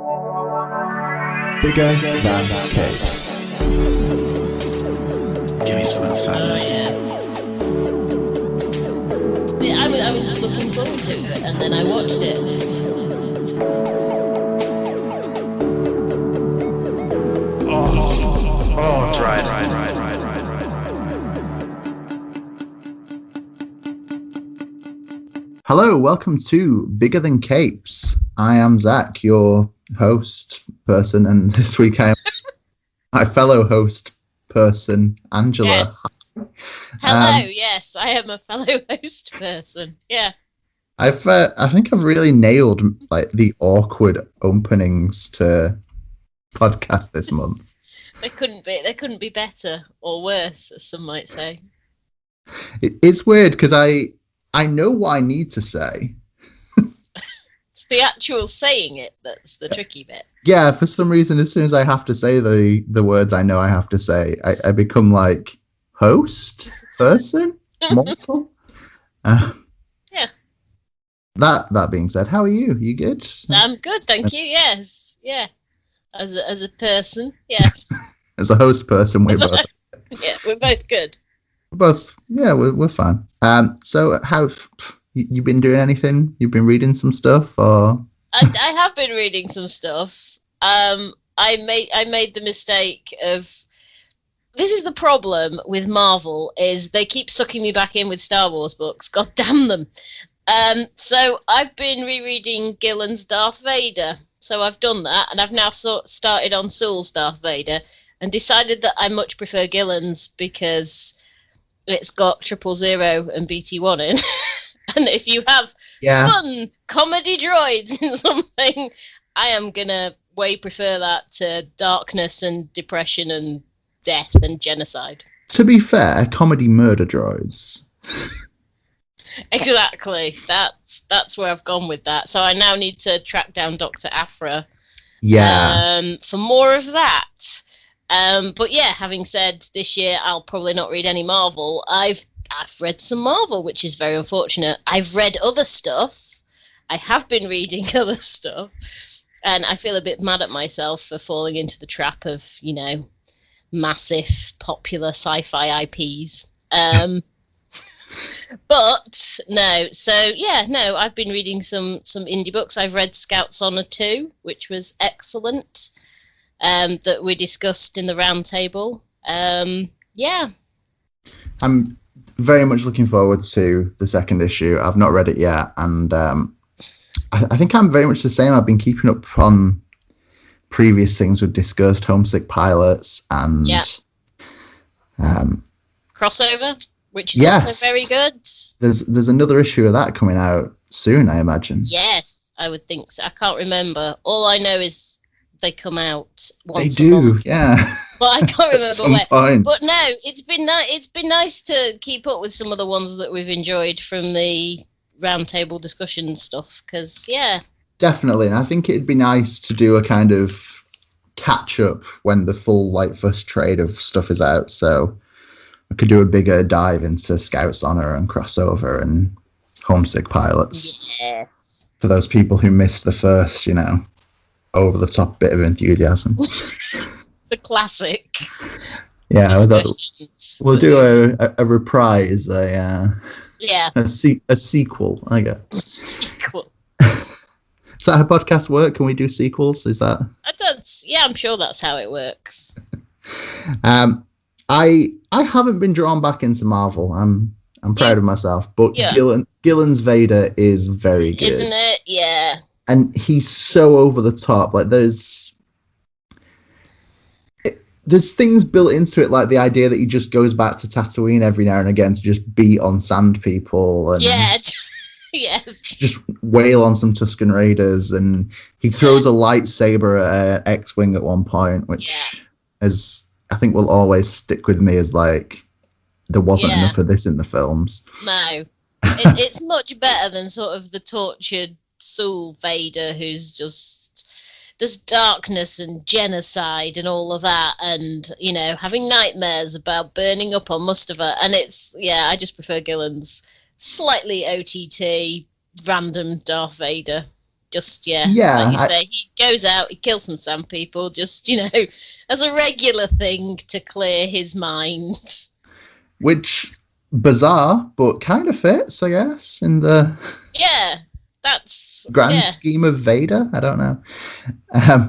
Bigger than capes. Give me some insight. Yeah, I was looking forward to it, and then I watched it. Right. Hello, welcome to Bigger Than Capes. I am Zach, your host person, and this week I am my fellow host person, Angela. Yes. Hello, yes, I am a fellow host person. Yeah. I think I've really nailed like the awkward openings to podcast this month. They couldn't be better or worse, as some might say. It's weird because I know what I need to say. It's the actual saying it that's the tricky bit. Yeah, for some reason, as soon as I have to say the words I know I have to say, I become like host, person, mortal. Yeah. That being said, how are you? You good? I'm good, thank you. Yes, yeah. As a person, yes. As a host person, we're both. Yeah, we're both good. We're fine. So how you been doing anything? You've been reading some stuff, or I have been reading some stuff. I made the mistake of. This is the problem with Marvel, is they keep sucking me back in with Star Wars books. God damn them. So I've been rereading Gillen's Darth Vader. So I've done that, and I've now started on Sewell's Darth Vader, and decided that I much prefer Gillen's because it's got 000 and BT1 in. And if you have fun comedy droids in something, I am going to way prefer that to darkness and depression and death and genocide. To be fair, comedy murder droids. Exactly. That's where I've gone with that. So I now need to track down Dr. Aphra. Yeah. For more of that. But yeah, having said this year I'll probably not read any Marvel. I've read some Marvel, which is very unfortunate. I've read other stuff. I have been reading other stuff. And I feel a bit mad at myself for falling into the trap of, massive popular sci-fi IPs. But no, so yeah, no, I've been reading some indie books. I've read Scouts Honor 2, which was excellent, that we discussed in the round table. Yeah. I'm very much looking forward to the second issue. I've not read it yet, and I think I'm very much the same. I've been keeping up on previous things we've discussed, Homesick Pilots, and Crossover, which is also very good. There's another issue of that coming out soon, I imagine. Yes, I would think so. I can't remember. All I know is they come out once a month. Yeah. But I can't remember where. Point. But no, it's been nice to keep up with some of the ones that we've enjoyed from the roundtable discussion stuff, because definitely, and I think it'd be nice to do a kind of catch up when the full first trade of stuff is out, so I could do a bigger dive into Scouts Honor and Crossover and Homesick Pilots. Yes. For those people who missed the first, over the top bit of enthusiasm. The classic. Yeah, we'll do a reprise, a sequel, I guess. Sequel. Is that how podcasts work? Can we do sequels? Is that? I'm sure that's how it works. I haven't been drawn back into Marvel. I'm proud of myself, but Gillen's Vader is very good, isn't it? Yeah. And he's so over the top. There's things built into it, like the idea that he just goes back to Tatooine every now and again to just beat on sand people and yes, just wail on some Tusken Raiders, and he throws a lightsaber at an X-wing at one point, which is, I think, will always stick with me as there wasn't enough of this in the films. No, it's much better than sort of the tortured Soul Vader, who's just there's darkness and genocide and all of that, and having nightmares about burning up on Mustafa, and I just prefer Gillen's slightly OTT random Darth Vader. Just, Yeah, like you say, he goes out, he kills some sand people, just, as a regular thing to clear his mind. Which, bizarre, but kind of fits, I guess, in the that's grand scheme of Vader. I don't know.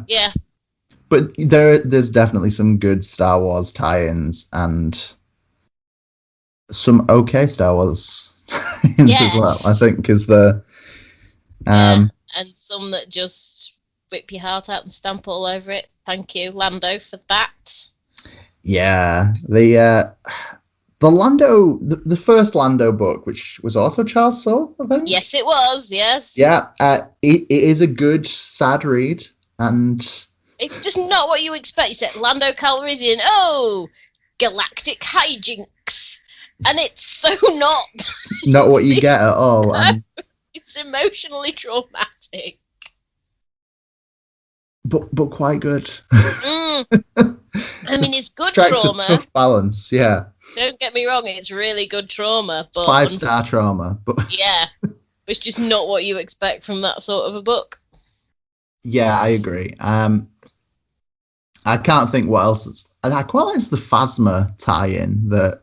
Yeah. But there's definitely some good Star Wars tie-ins and some okay Star Wars tie-ins as well, I think, is the... and some that just rip your heart out and stamp all over it. Thank you, Lando, for that. Yeah. The Lando... The first Lando book, which was also Charles Soule, I think? Yes, it was, yes. Yeah. It is a good, sad read, and... It's just not what you expect. You said Lando Calrissian, galactic hijinks. And it's so not. Not what you get at all. No, it's emotionally traumatic. But quite good. I mean, it's good trauma. A tough balance, yeah. Don't get me wrong, it's really good trauma. But 5-star trauma. But it's just not what you expect from that sort of a book. Yeah, I agree. I can't think what else. I quite like the Phasma tie-in that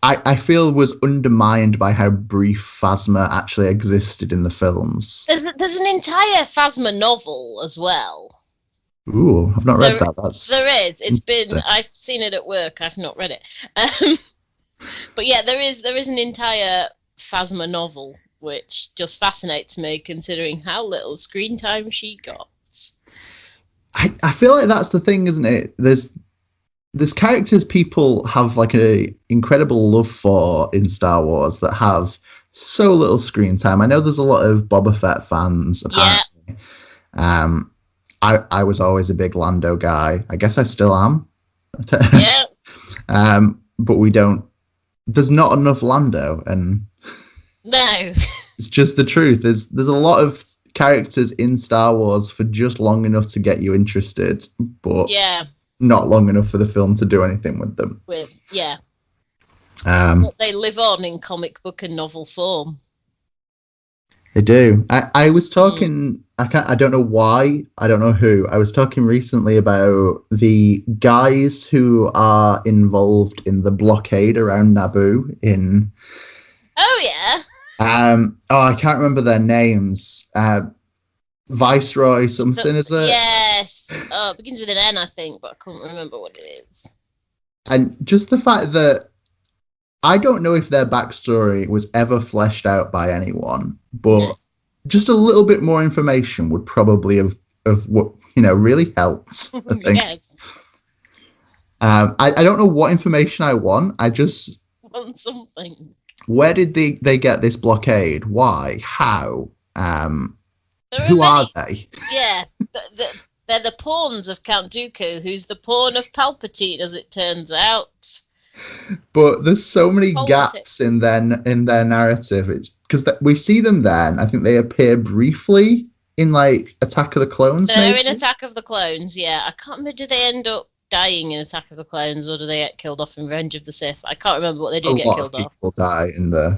I feel was undermined by how brief Phasma actually existed in the films. There's an entire Phasma novel as well. Ooh, I've not read that. There is. It's been. I've seen it at work. I've not read it. But yeah, there is an entire Phasma novel, which just fascinates me, considering how little screen time she got. I feel like that's the thing, isn't it? There's characters people have like an incredible love for in Star Wars that have so little screen time. I know there's a lot of Boba Fett fans, apparently. Yeah. I was always a big Lando guy. I guess I still am. Yeah. But there's not enough Lando, and no. It's just the truth. There's a lot of characters in Star Wars for just long enough to get you interested, but not long enough for the film to do anything with them. But they live on in comic book and novel form. They do. I was talking. I don't know why. I don't know who. I was talking recently about the guys who are involved in the blockade around Naboo in. Oh yeah. I can't remember their names. Viceroy something, is it? Yes. Oh, it begins with an N, I think, but I can't remember what it is. And just the fact that I don't know if their backstory was ever fleshed out by anyone, but just a little bit more information would probably have what really helped, I think. Yes. I don't know what information I want. I just want something. Where did they get this blockade? Why? How? Who are they? Yeah, they're the pawns of Count Dooku, who's the pawn of Palpatine, as it turns out. But there's so many gaps in their narrative. It's because we see them then. I think they appear briefly in like Attack of the Clones. They're in Attack of the Clones. Yeah, I can't remember. Do they end up dying in Attack of the Clones, or do they get killed off in Revenge of the Sith? I can't remember what they do. Get killed off. A lot of people die in the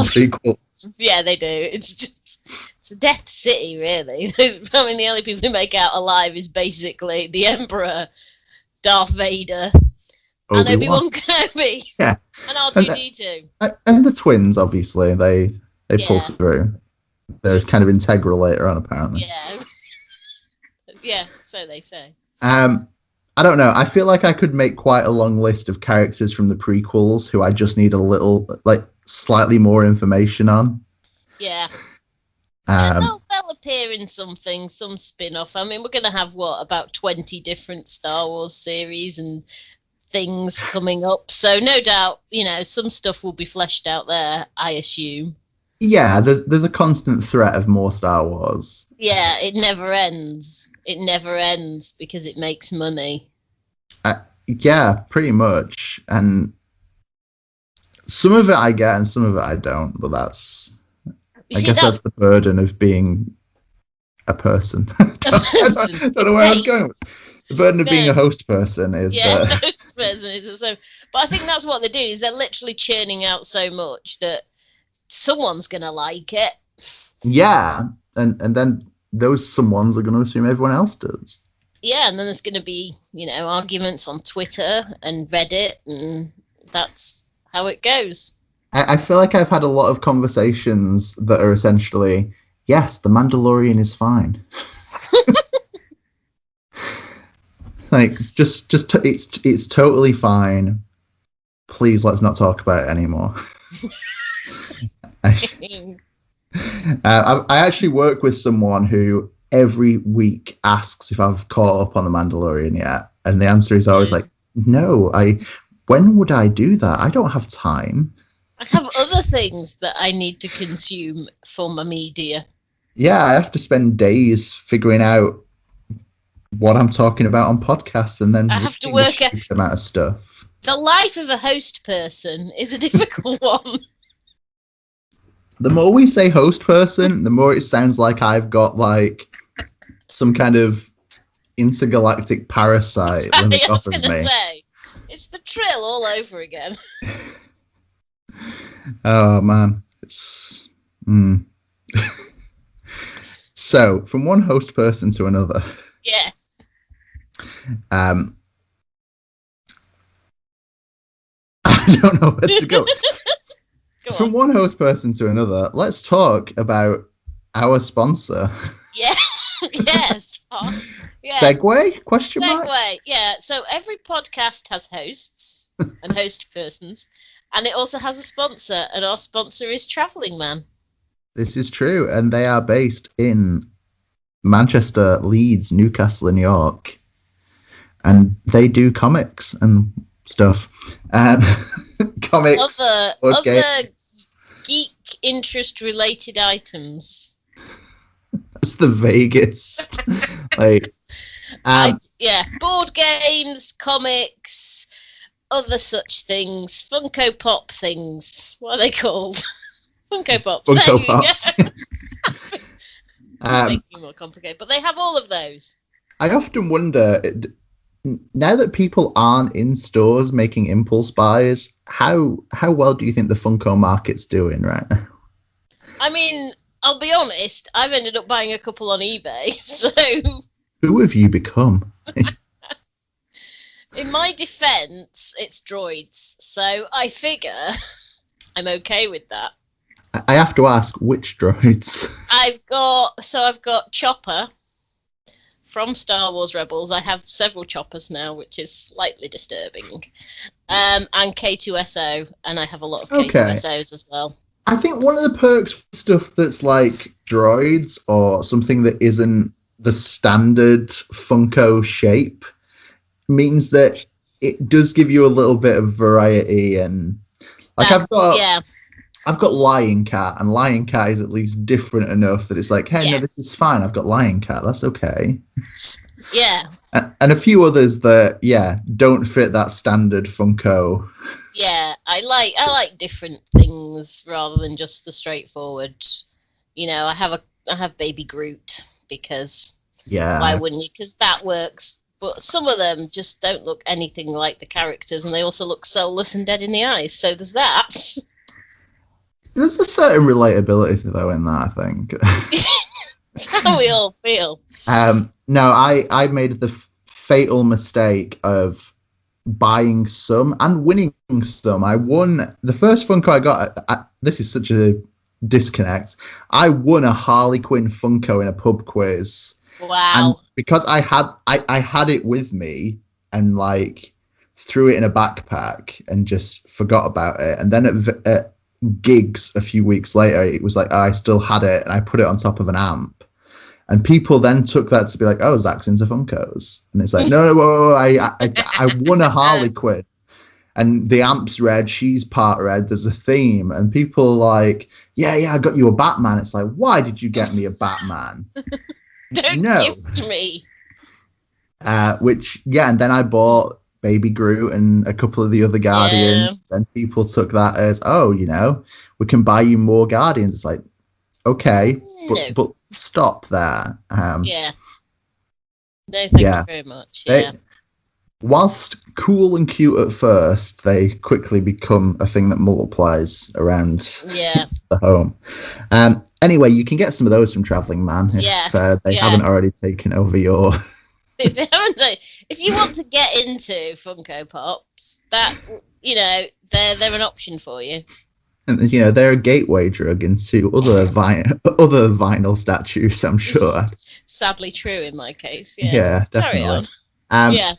sequel. Yeah, they do. It's a death city, really. I mean, the only people who make out alive is basically the Emperor, Darth Vader, and Obi-Wan Kenobi, and R2-D2, and the twins. Obviously, they pull through. They're kind of integral later on, apparently. Yeah, so they say. I don't know. I feel like I could make quite a long list of characters from the prequels who I just need a little, slightly more information on. Yeah. They'll appear in some spin-off. I mean, we're going to have, about 20 different Star Wars series and things coming up. So no doubt, some stuff will be fleshed out there, I assume. Yeah, there's a constant threat of more Star Wars. Yeah, it never ends. It never ends because it makes money. Yeah, pretty much. And some of it I get and some of it I don't, but that's... I guess that's the burden of being a person. I don't know where I was going. The burden of being a host person is... host person is the same. But I think that's what they do, is they're literally churning out so much that someone's going to like it. Yeah, and then those someones are going to assume everyone else does. Yeah, and then there's going to be, arguments on Twitter and Reddit, and that's how it goes. I feel like I've had a lot of conversations that are essentially, yes, The Mandalorian is fine. Like, it's totally fine. Please, let's not talk about it anymore. I actually work with someone who every week asks if I've caught up on The Mandalorian yet, and the answer is always like, no. When would I do that? I don't have time. I have other things that I need to consume for my media. Yeah, I have to spend days figuring out what I'm talking about on podcasts, and then I have to work out the amount of stuff. The life of a host person is a difficult one. The more we say host person, the more it sounds like I've got like some kind of intergalactic parasite living off of me. Say, it's the Trill all over again. Oh man, it's So from one host person to another. Yes. I don't know where to go. From one host person to another, let's talk about our sponsor. Yeah. Yes. Yeah. Segue? Question mark? Segue. Yeah. So every podcast has hosts and host persons, and it also has a sponsor, and our sponsor is Travelling Man. This is true, and they are based in Manchester, Leeds, Newcastle, and York, and they do comics and stuff. Comics, other geek interest related items. That's the vaguest. Like, board games, comics, other such things, Funko Pop things. What are they called? Funko Pops. Funko Pops. Making it more complicated, but they have all of those. I often wonder, now that people aren't in stores making impulse buys, how well do you think the Funko market's doing right now? I mean, I'll be honest, I've ended up buying a couple on eBay, so... Who have you become? In my defense, it's droids, so I figure I'm okay with that. I have to ask, which droids? I've got Chopper from Star Wars Rebels. I have several Choppers now, which is slightly disturbing. And K2SO, and I have a lot of K2SOs as well. I think one of the perks with stuff that's like droids or something that isn't the standard Funko shape means that it does give you a little bit of variety, and like I've got Lion Cat, and Lion Cat is at least different enough that it's like, hey, no, this is fine. I've got Lion Cat. That's okay. Yeah. And a few others that, don't fit that standard Funko. Yeah, I like different things rather than just the straightforward. I have Baby Groot because why wouldn't you? Because that works. But some of them just don't look anything like the characters, and they also look soulless and dead in the eyes. So there's that. There's a certain relatability though in that, I think. That's how we all feel. No, I made the fatal mistake of buying some and winning some. I won the first Funko I got. This is such a disconnect. I won a Harley Quinn Funko in a pub quiz. Wow! And because I had it with me and like threw it in a backpack and just forgot about it, and then at gigs a few weeks later, it was like, I still had it, and I put it on top of an amp, and people then took that to be like, oh, Zach's into Funkos, and it's like, no, whoa, I won a Harley Quinn, and the amp's red, she's part red, there's a theme, and people like, yeah, I got you a Batman. It's like, why did you get me a Batman? Don't gift me. And then I bought Baby Groot and a couple of the other Guardians, and people took that as, we can buy you more Guardians. It's like, okay, but stop there. No, thank you very much. whilst cool and cute at first, they quickly become a thing that multiplies around the home. Anyway, you can get some of those from Travelling Man if they haven't already taken over your... If you want to get into Funko Pops, that, they're an option for you. And, they're a gateway drug into other vinyl statues, I'm sure. Sadly true in my case, yes. Yeah, definitely. Carry on.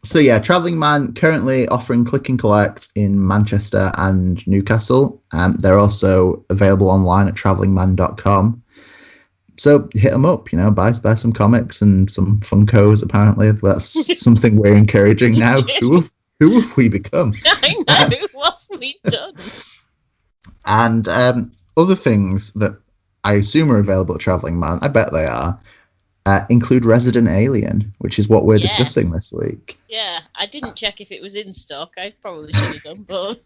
So Travelling Man currently offering click and collect in Manchester and Newcastle. They're also available online at travellingman.com. So hit them up, buy some comics and some Funkos. Apparently, that's something we're encouraging now. Who have we become? I know. What have we done? And other things that I assume are available at Travelling Man, I bet they are, include Resident Alien, which is what we're discussing this week. Yeah, I didn't check if it was in stock. I probably should have done, but...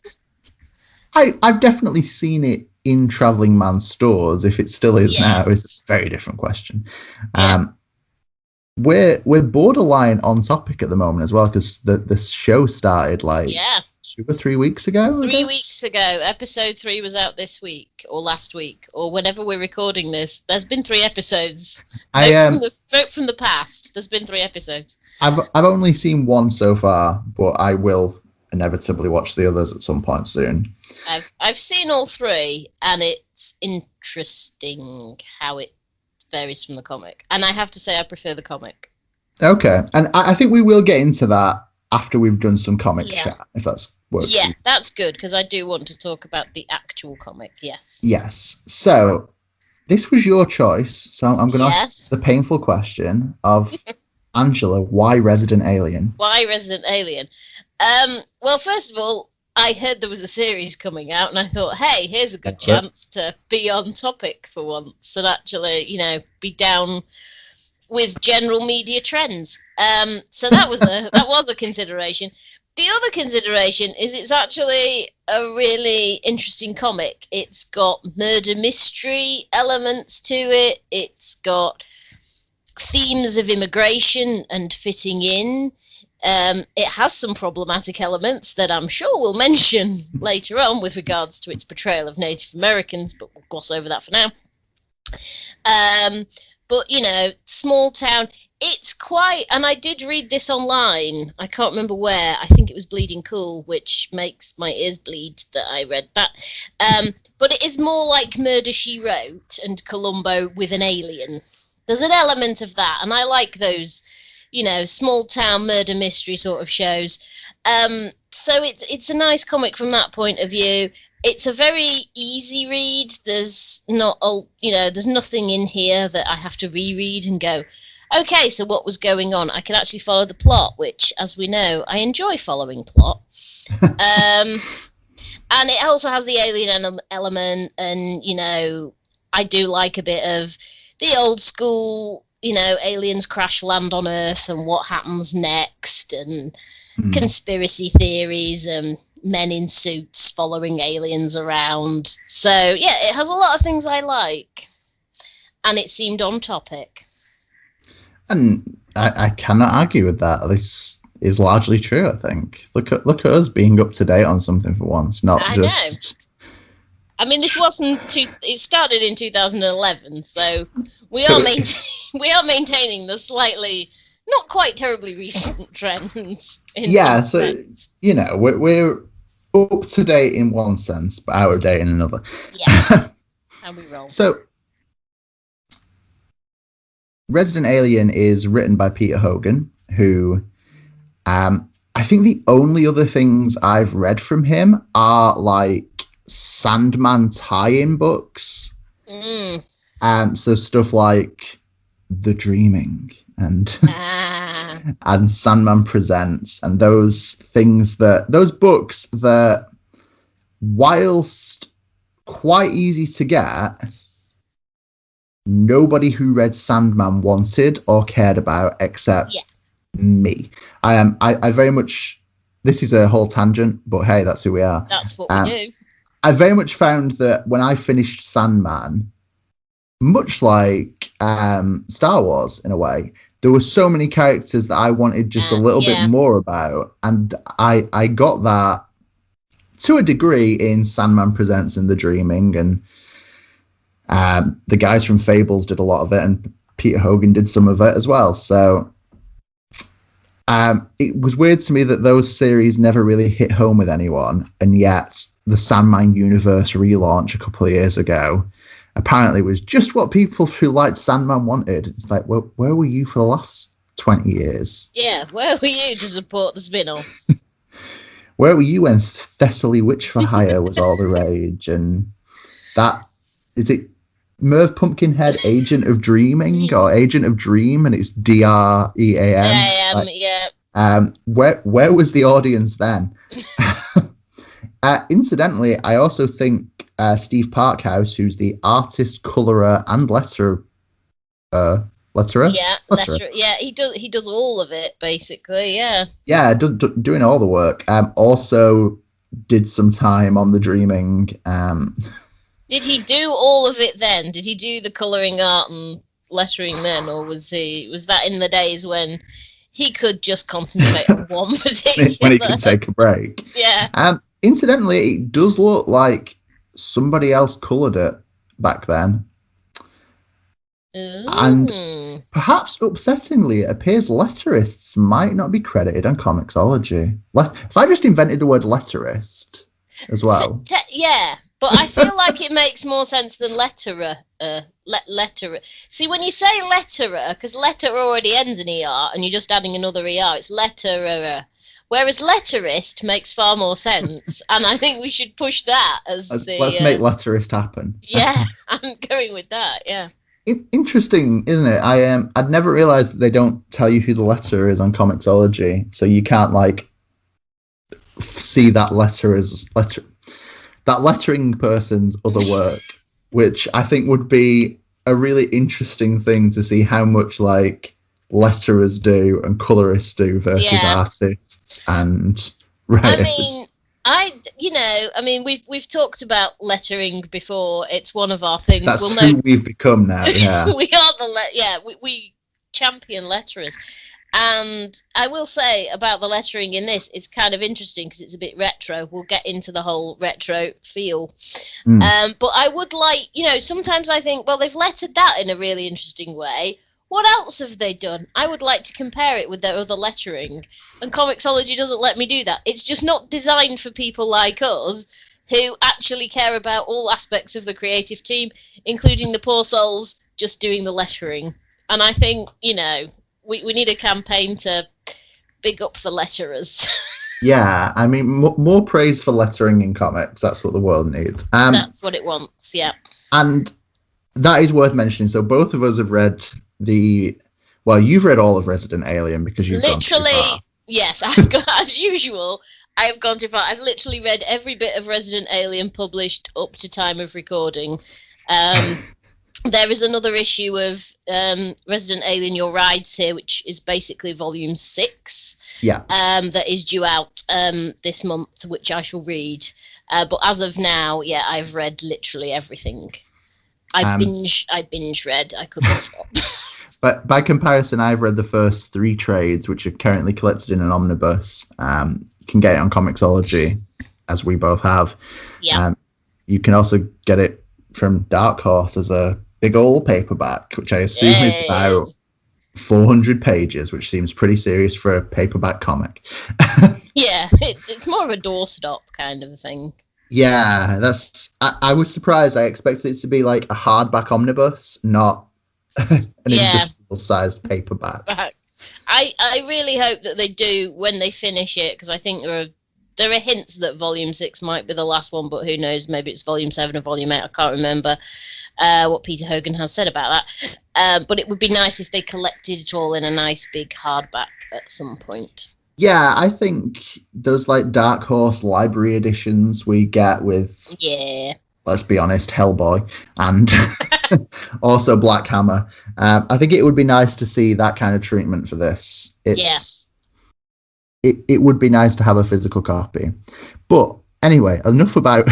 I've definitely seen it in Travelling Man stores. If it still is now, is a very different question. We're borderline on topic at the moment as well, because the show started 2 or 3 weeks ago. 3 weeks ago. Episode 3 was out this week or last week or whenever we're recording this. There's been 3 episodes. Vote from the past. There's been 3 episodes. I've only seen one so far, but I will inevitably watch the others at some point soon. I've seen all 3, and it's interesting how it varies from the comic. And I have to say I prefer the comic. Okay, and I think we will get into that after we've done some comic chat, if that's works. Yeah, that's good, because I do want to talk about the actual comic, yes. Yes, so this was your choice, so I'm going to ask the painful question of Angela, why Resident Alien? Why Resident Alien? Well, first of all, I heard there was a series coming out, and I thought, hey, here's a good chance to be on topic for once and actually, be down with general media trends. So that was a consideration. The other consideration is it's actually a really interesting comic. It's got murder mystery elements to it. It's got themes of immigration and fitting in. It has some problematic elements that I'm sure we'll mention later on with regards to its portrayal of Native Americans, but we'll gloss over that for now. But, small town, it's quite, and I did read this online, I can't remember where, I think it was Bleeding Cool, which makes my ears bleed that I read that. But it is more like Murder, She Wrote and Columbo with an alien. There's an element of that, and I like those, small town murder mystery sort of shows. So it's a nice comic from that point of view. It's a very easy read. There's there's nothing in here that I have to reread and go, okay, so what was going on? I can actually follow the plot, which, as we know, I enjoy following plot. And it also has the alien element, and, I do like a bit of the old school, aliens crash land on Earth and what happens next, and conspiracy theories and men in suits following aliens around. So, yeah, it has a lot of things I like. And it seemed on topic. And I cannot argue with that. This is largely true, I think. Look at us being up to date on something for once, not just... I mean, this wasn't... It started in 2011, so we are maintaining the slightly... not quite terribly recent trends. We're up to date in one sense, but out of date in another. Yeah, how we roll. So, Resident Alien is written by Peter Hogan, who I think the only other things I've read from him are like Sandman tie-in books. So stuff like The Dreaming and and Sandman Presents, and those books that, whilst quite easy to get, nobody who read Sandman wanted or cared about except me. I very much, this is a whole tangent, but hey, that's who we are. That's what we do. I very much found that when I finished Sandman, much like Star Wars in a way, there were so many characters that I wanted just a little bit more about, and I got that to a degree in Sandman Presents and The Dreaming, and the guys from Fables did a lot of it, and Peter Hogan did some of it as well. So it was weird to me that those series never really hit home with anyone, and yet the Sandman universe relaunch a couple of years ago apparently was just what people who liked Sandman wanted. It's like, well, where were you for the last 20 years? Yeah, where were you to support the spin-off? Where were you when Thessaly Witch for Hire was all the rage? And that, is it Merv Pumpkinhead, Agent of Dreaming or Agent of Dream, and it's DREAM? Yeah. Where was the audience then? Incidentally, I also think Steve Parkhouse, who's the artist, colorer, and letterer. Yeah, he does all of it basically. Yeah, doing all the work. Also did some time on The Dreaming. Did he do all of it then? Did he do the colouring art and lettering then, or was that in the days when he could just concentrate on one particular? When he could take a break. Yeah. Incidentally, it does look like somebody else coloured it back then. Ooh. And perhaps upsettingly, it appears letterists might not be credited on Comixology. If I just invented the word letterist as well. Yeah, but I feel like it makes more sense than letterer. Letterer. See, when you say letterer, because letter already ends in ER, and you're just adding another ER, it's letterer. Whereas letterist makes far more sense, and I think we should push that as let's make letterist happen. Yeah, I'm going with that. Yeah. Interesting, isn't it? I'd never realised that they don't tell you who the letter is on Comixology, so you can't see that that lettering person's other work, which I think would be a really interesting thing to see how much letterers do and colorists do versus artists and writers. I mean, we've talked about lettering before. It's one of our things. That's who we've become now. Yeah, we are we champion letterers. And I will say about the lettering in this, it's kind of interesting because it's a bit retro. We'll get into the whole retro feel. But I would sometimes I think, well, they've lettered that in a really interesting way. What else have they done? I would like to compare it with their other lettering. And Comixology doesn't let me do that. It's just not designed for people like us who actually care about all aspects of the creative team, including the poor souls just doing the lettering. And I think, we need a campaign to big up the letterers. Yeah, I mean, more praise for lettering in comics. That's what the world needs. That's what it wants, yeah. And that is worth mentioning. So both of us have read you've read all of Resident Alien because you've gone too far. Yes, I've got, as usual, I have gone too far. I've literally read every bit of Resident Alien published up to time of recording. There is another issue of Resident Alien Your Rides here, which is basically volume 6. Yeah. That is due out this month, which I shall read. But as of now, I've read literally everything. I binge read. I couldn't stop. But by comparison, I've read the first 3 trades, which are currently collected in an omnibus. You can get it on Comixology, as we both have. Yeah. You can also get it from Dark Horse as a big old paperback, which I assume is about 400 pages, which seems pretty serious for a paperback comic. Yeah, it's more of a doorstop kind of a thing. Yeah, I was surprised. I expected it to be like a hardback omnibus, not an industrial-sized paperback. I really hope that they do when they finish it, because I think there are hints that Volume 6 might be the last one, but who knows? Maybe it's Volume 7 or Volume 8. I can't remember what Peter Hogan has said about that. But it would be nice if they collected it all in a nice big hardback at some point. Yeah, I think those Dark Horse library editions we get with, let's be honest, Hellboy and also Black Hammer. I think it would be nice to see that kind of treatment for this. It would be nice to have a physical copy. But anyway, enough about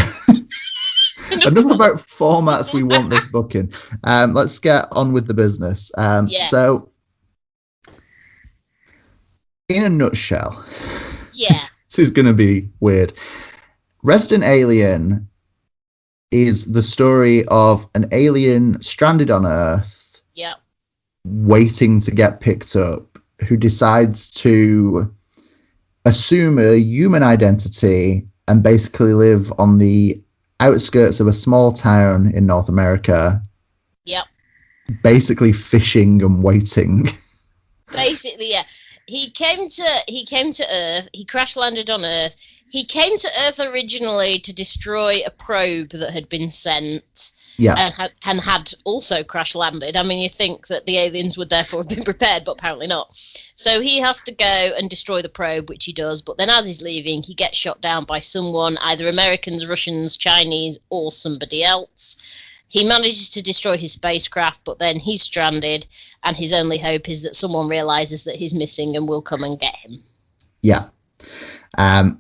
formats we want this book in. Let's get on with the business. So in a nutshell, Yeah. this is going to be weird. Resident Alien is the story of an alien stranded on Earth, Yeah. waiting to get picked up, who decides to assume a human identity and basically live on the outskirts of a small town in North America. Yep. Basically fishing and waiting. Basically, yeah. He came to Earth. He crash landed on Earth. He came to Earth originally to destroy a probe that had been sent. Yeah. And had also crash landed. I mean, you think that the aliens would therefore have been prepared, but apparently not. So he has to go and destroy the probe, which he does. But then as he's leaving, he gets shot down by someone, either Americans, Russians, Chinese, or somebody else. He manages to destroy his spacecraft, but then he's stranded, and his only hope is that someone realizes that he's missing and will come and get him. Yeah. And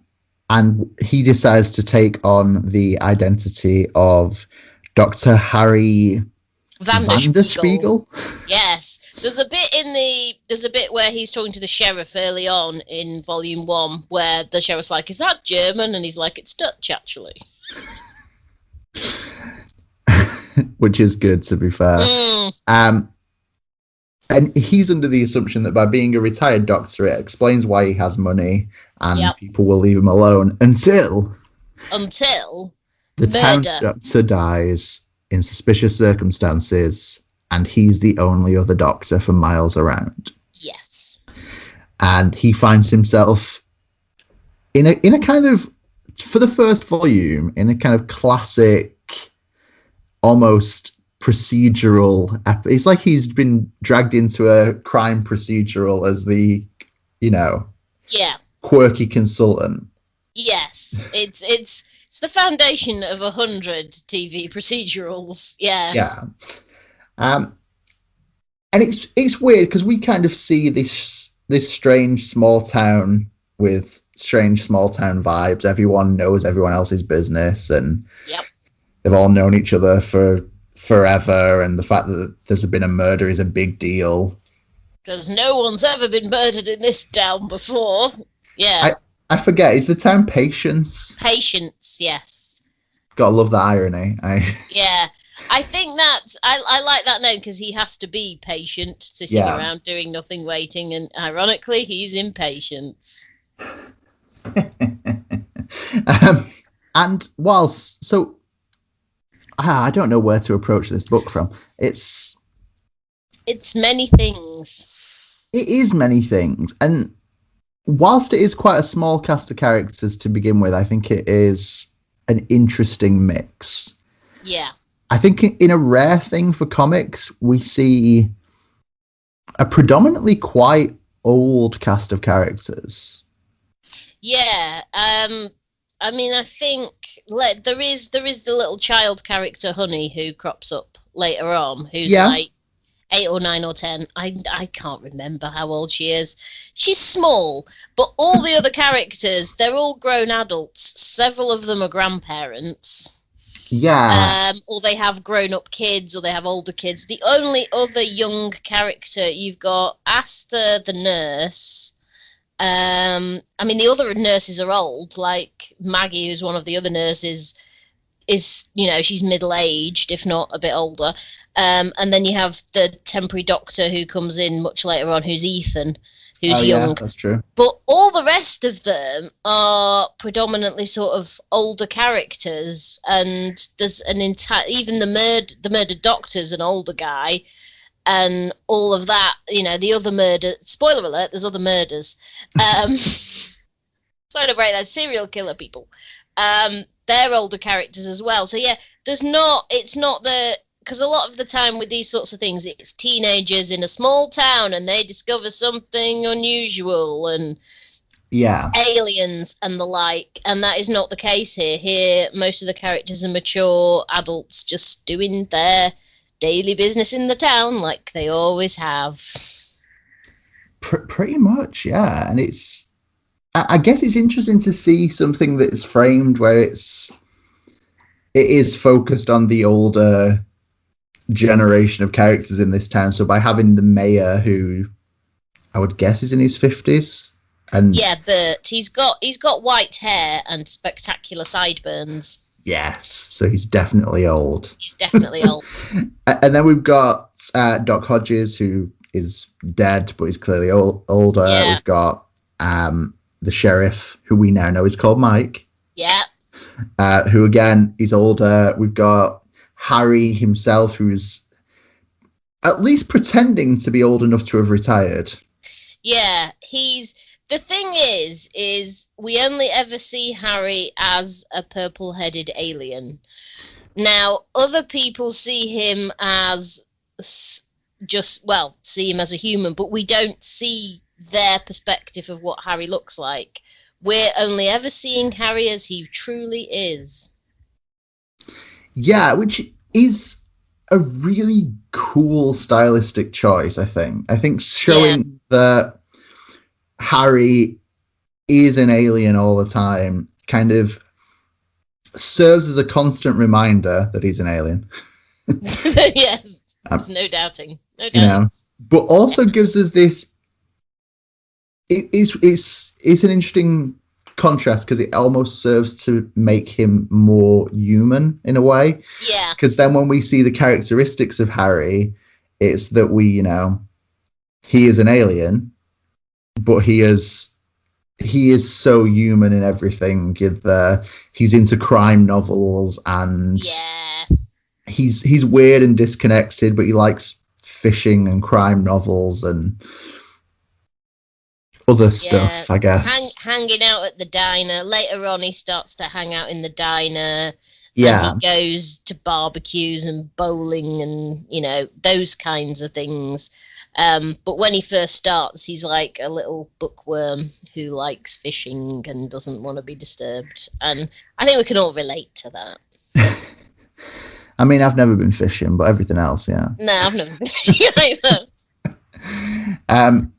he decides to take on the identity of Dr. Harry Van der Spiegel. Yes. There's a bit where he's talking to the sheriff early on in volume 1 where the sheriff's like, "Is that German?" And he's like, "It's Dutch, actually." Which is good, to be fair. And he's under the assumption that by being a retired doctor, it explains why he has money and people will leave him alone until the town doctor dies in suspicious circumstances, and he's the only other doctor for miles around. Yes. And he finds himself in a kind of, for the first volume, in a kind of classic, almost procedural. It's like he's been dragged into a crime procedural as the, quirky consultant. Yes, it's the foundation of 100 TV procedurals. Yeah. Yeah. And it's weird because we kind of see this strange small town with strange small town vibes. Everyone knows everyone else's business, and they've all known each other for forever, and the fact that there's been a murder is a big deal. Because no one's ever been murdered in this town before. Yeah. I forget, is the town Patience? Patience, yes. Gotta love that irony. Yeah. I think I like that name because he has to be patient, sitting around doing nothing, waiting, and ironically, he's impatient. And whilst, so I don't know where to approach this book from. It's many things. It is many things, and whilst it is quite a small cast of characters to begin with, I think it is an interesting mix. Yeah. I think in a rare thing for comics, we see a predominantly quite old cast of characters. Yeah. I mean, I think there is the little child character Honey who crops up later on, who's like 8 or 9 or 10. I can't remember how old she is. She's small, but all the other characters, they're all grown adults. Several of them are grandparents. Yeah. Or they have grown-up kids, or they have older kids. The only other young character, you've got Asta the nurse. I mean, the other nurses are old, like Maggie, who's one of the other nurses, is, she's middle-aged, if not a bit older. And then you have the temporary doctor who comes in much later on, who's Ethan, who's young. Yeah, that's true. But all the rest of them are predominantly sort of older characters, and there's an entire, even the murdered doctor's an older guy, and all of that, the other murder, spoiler alert, there's other murders. Celebrate that, serial killer people. They're older characters as well. So yeah, because a lot of the time with these sorts of things, it's teenagers in a small town and they discover something unusual and aliens and the like, and that is not the case here. Here, most of the characters are mature adults just doing their daily business in the town like they always have. Pretty much, yeah. And I guess it's interesting to see something that's framed where it is focused on the older generation of characters in this town. So by having the mayor, who I would guess is in his 50s, And yeah, Bert. He's got white hair and spectacular sideburns. yes, so he's definitely old. He's definitely old. And then we've got Doc Hodges, who is dead, but he's clearly older. Yeah. We've got the sheriff, who we now know is called Mike. Yeah. Who again is older. We've got Harry himself, who's at least pretending to be old enough to have retired. Yeah, the thing is we only ever see Harry as a purple-headed alien. Now, other people see him as see him as a human, but we don't see their perspective of what Harry looks like. We're only ever seeing Harry as he truly is. Yeah, which is a really cool stylistic choice, I think. I think showing that Harry is an alien all the time kind of serves as a constant reminder that he's an alien. Yes, there's no doubting. No doubting. You know, but also gives us this... It's an interesting contrast because it almost serves to make him more human in a way. Yeah. Because then when we see the characteristics of Harry, it's that he is an alien, but he is so human in everything. He's into crime novels and he's weird and disconnected, but he likes fishing and crime novels and other stuff, I guess. Hanging out at the diner. Later on, he starts to hang out in the diner. Yeah. And he goes to barbecues and bowling and, those kinds of things. But when he first starts, he's like a little bookworm who likes fishing and doesn't want to be disturbed. And I think we can all relate to that. I mean, I've never been fishing, but everything else, yeah. No, I've never been fishing either.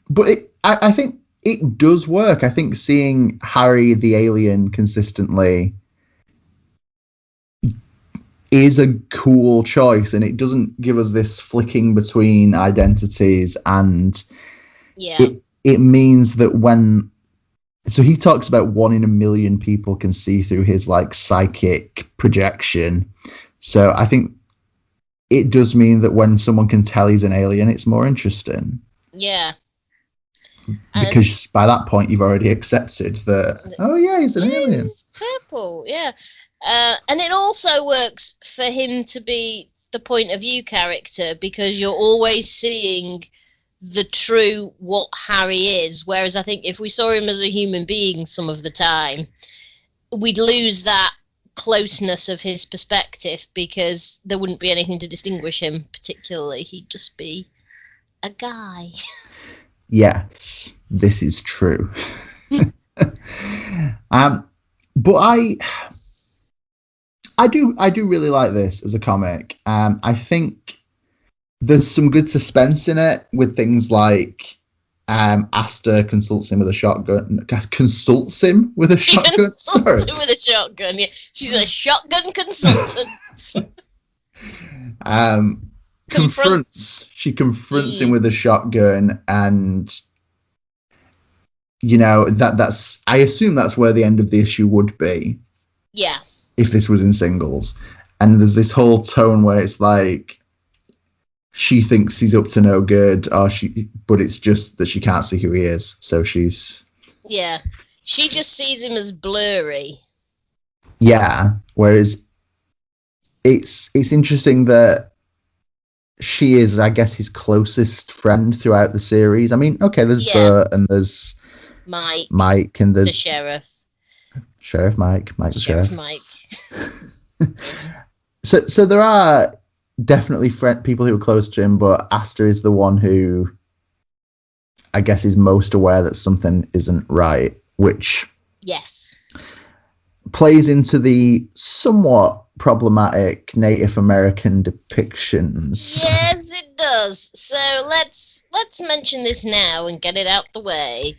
But I think it does work. I think seeing Harry the alien consistently is a cool choice, and it doesn't give us this flicking between identities, and it means that so he talks about 1 in a million people can see through his psychic projection. So I think it does mean that when someone can tell he's an alien, it's more interesting. Yeah. Because by that point, you've already accepted that, oh, yeah, he's an alien. He's purple, yeah. And it also works for him to be the point of view character because you're always seeing the true what Harry is. Whereas I think if we saw him as a human being some of the time, we'd lose that closeness of his perspective because there wouldn't be anything to distinguish him particularly. He'd just be a guy. Yes, this is true. But I do really like this as a comic. I think there's some good suspense in it with things like Asta consults him with a shotgun. Consults him with a shotgun? Sorry. Him with a shotgun, yeah. She's a shotgun consultant. She confronts him with a shotgun, and that's I assume that's where the end of the issue would be. Yeah. If this was in singles. And there's this whole tone where it's like she thinks he's up to no good, but it's just that she can't see who he is. So she's... Yeah. She just sees him as blurry. Yeah. Whereas it's interesting that she is, I guess, his closest friend throughout the series. I mean, okay, there's Bert and there's Mike and there's... The sheriff. Sheriff Mike the sheriff. Mike. So there are definitely people who are close to him, but Asta is the one who I guess is most aware that something isn't right, which plays into the somewhat problematic Native American depictions. Yes, it does. So let's mention this now and get it out the way.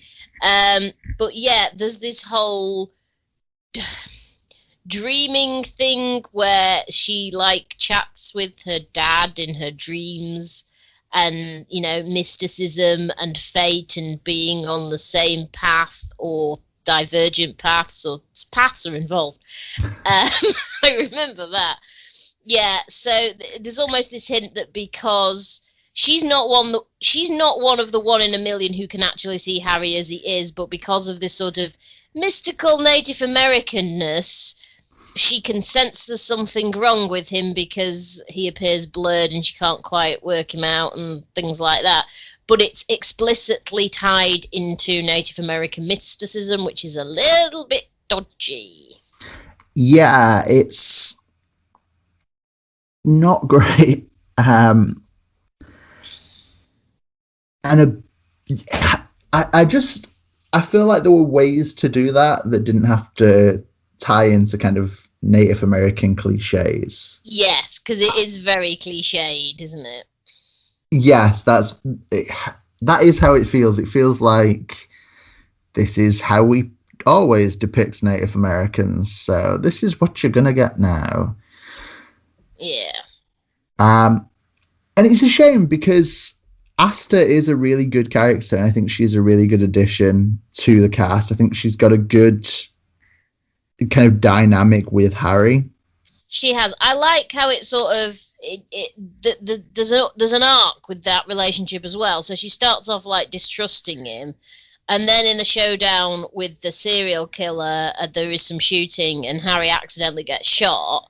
But yeah, there's this whole dreaming thing where she chats with her dad in her dreams, and, you know, mysticism and fate and being on the same path or divergent paths, or paths are involved. I remember that. Yeah, so there's almost this hint that because she's not one of the 1 in a million who can actually see Harry as he is, but because of this sort of mystical Native Americanness, she can sense there's something wrong with him because he appears blurred and she can't quite work him out and things like that. But it's explicitly tied into Native American mysticism, which is a little bit dodgy. Yeah, it's not great. I feel like there were ways to do that didn't have to tie into kind of Native American cliches. Yes, because it is very cliched, isn't it? Yes, that is how it feels. It feels like this is how we always depict Native Americans, so this is what you're gonna get now. Yeah. And it's a shame because Asta is a really good character, and I think she's a really good addition to the cast. I think she's got a good kind of dynamic with Harry. She has. I like how it sort of there's an arc with that relationship as well. So she starts off like distrusting him, and then in the showdown with the serial killer, there is some shooting, and Harry accidentally gets shot.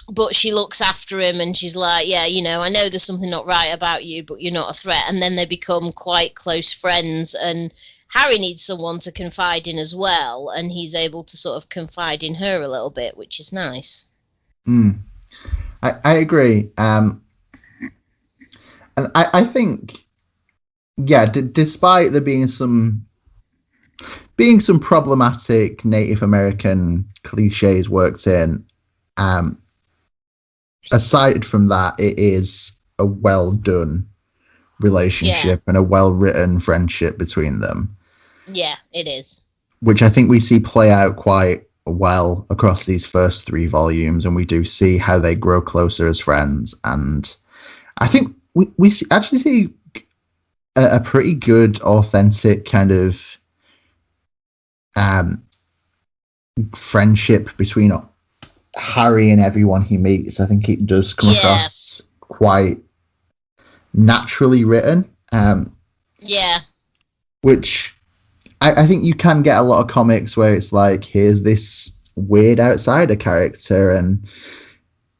But she looks after him, and she's like, yeah, you know, I know there's something not right about you, but you're not a threat. And then they become quite close friends, and Harry needs someone to confide in as well, and he's able to sort of confide in her a little bit, which is nice. I agree. And I think, yeah, despite there being some problematic Native American cliches worked in, aside from that, it is a well done relationship and a well written friendship between them. Yeah, it is. Which I think we see play out quite well across these first 3 volumes, and we do see how they grow closer as friends. And I think we actually see a pretty good, authentic kind of friendship between Harry and everyone he meets. I think it does come across quite naturally written. Which I think you can get a lot of comics where it's like, here's this weird outsider character and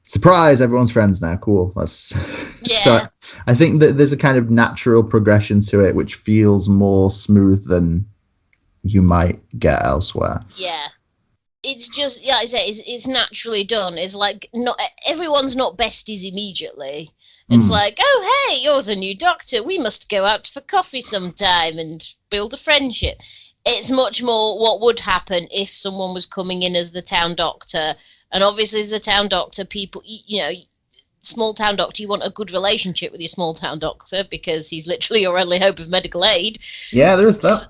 surprise, everyone's friends now. Cool. So I think that there's a kind of natural progression to it, which feels more smooth than you might get elsewhere. Yeah. It's just, like I say, it's naturally done. It's like, not everyone's not besties immediately. It's like, oh, hey, you're the new doctor. We must go out for coffee sometime and build a friendship. It's much more what would happen if someone was coming in as the town doctor. And obviously, as the town doctor, people, you know, small town doctor, you want a good relationship with your small town doctor because he's literally your only hope of medical aid. Yeah, there is that.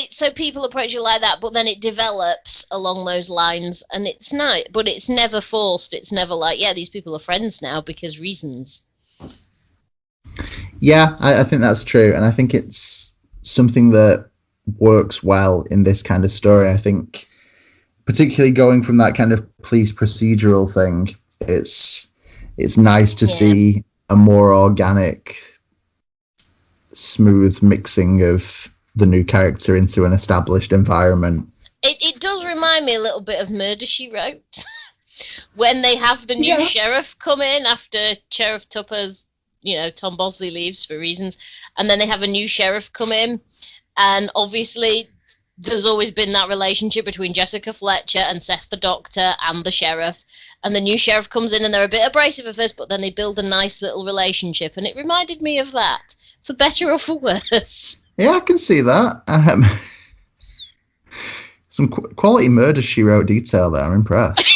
So people approach it like that, but then it develops along those lines, and it's nice, but it's never forced. It's never like, yeah, these people are friends now because reasons. Yeah, I think that's true, and I think it's something that works well in this kind of story. I think particularly going from that kind of police procedural thing, it's nice to see a more organic, smooth mixing of the new character into an established environment. It does remind me a little bit of Murder, She Wrote. When they have the new sheriff come in after Sheriff Tupper's, you know, Tom Bosley leaves for reasons, and then they have a new sheriff come in, and obviously there's always been that relationship between Jessica Fletcher and Seth the Doctor and the sheriff, and the new sheriff comes in and they're a bit abrasive at first, but then they build a nice little relationship, and it reminded me of that, for better or for worse. Yeah, I can see that. Some quality Murder, She Wrote detail there. I'm impressed.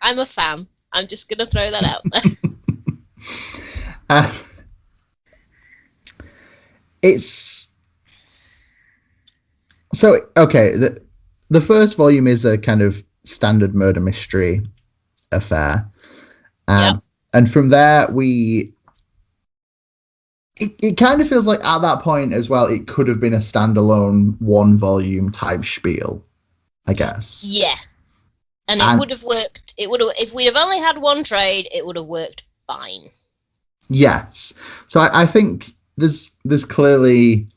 I'm a fan. I'm just going to throw that out there. It's... So, okay, the first volume is a kind of standard murder mystery affair. And from there, it kind of feels like at that point as well, it could have been a standalone 1-volume type spiel, I guess. Yes. And it would have worked. It would have, if we'd have only had one trade, it would have worked fine. Yes. So I think there's clearly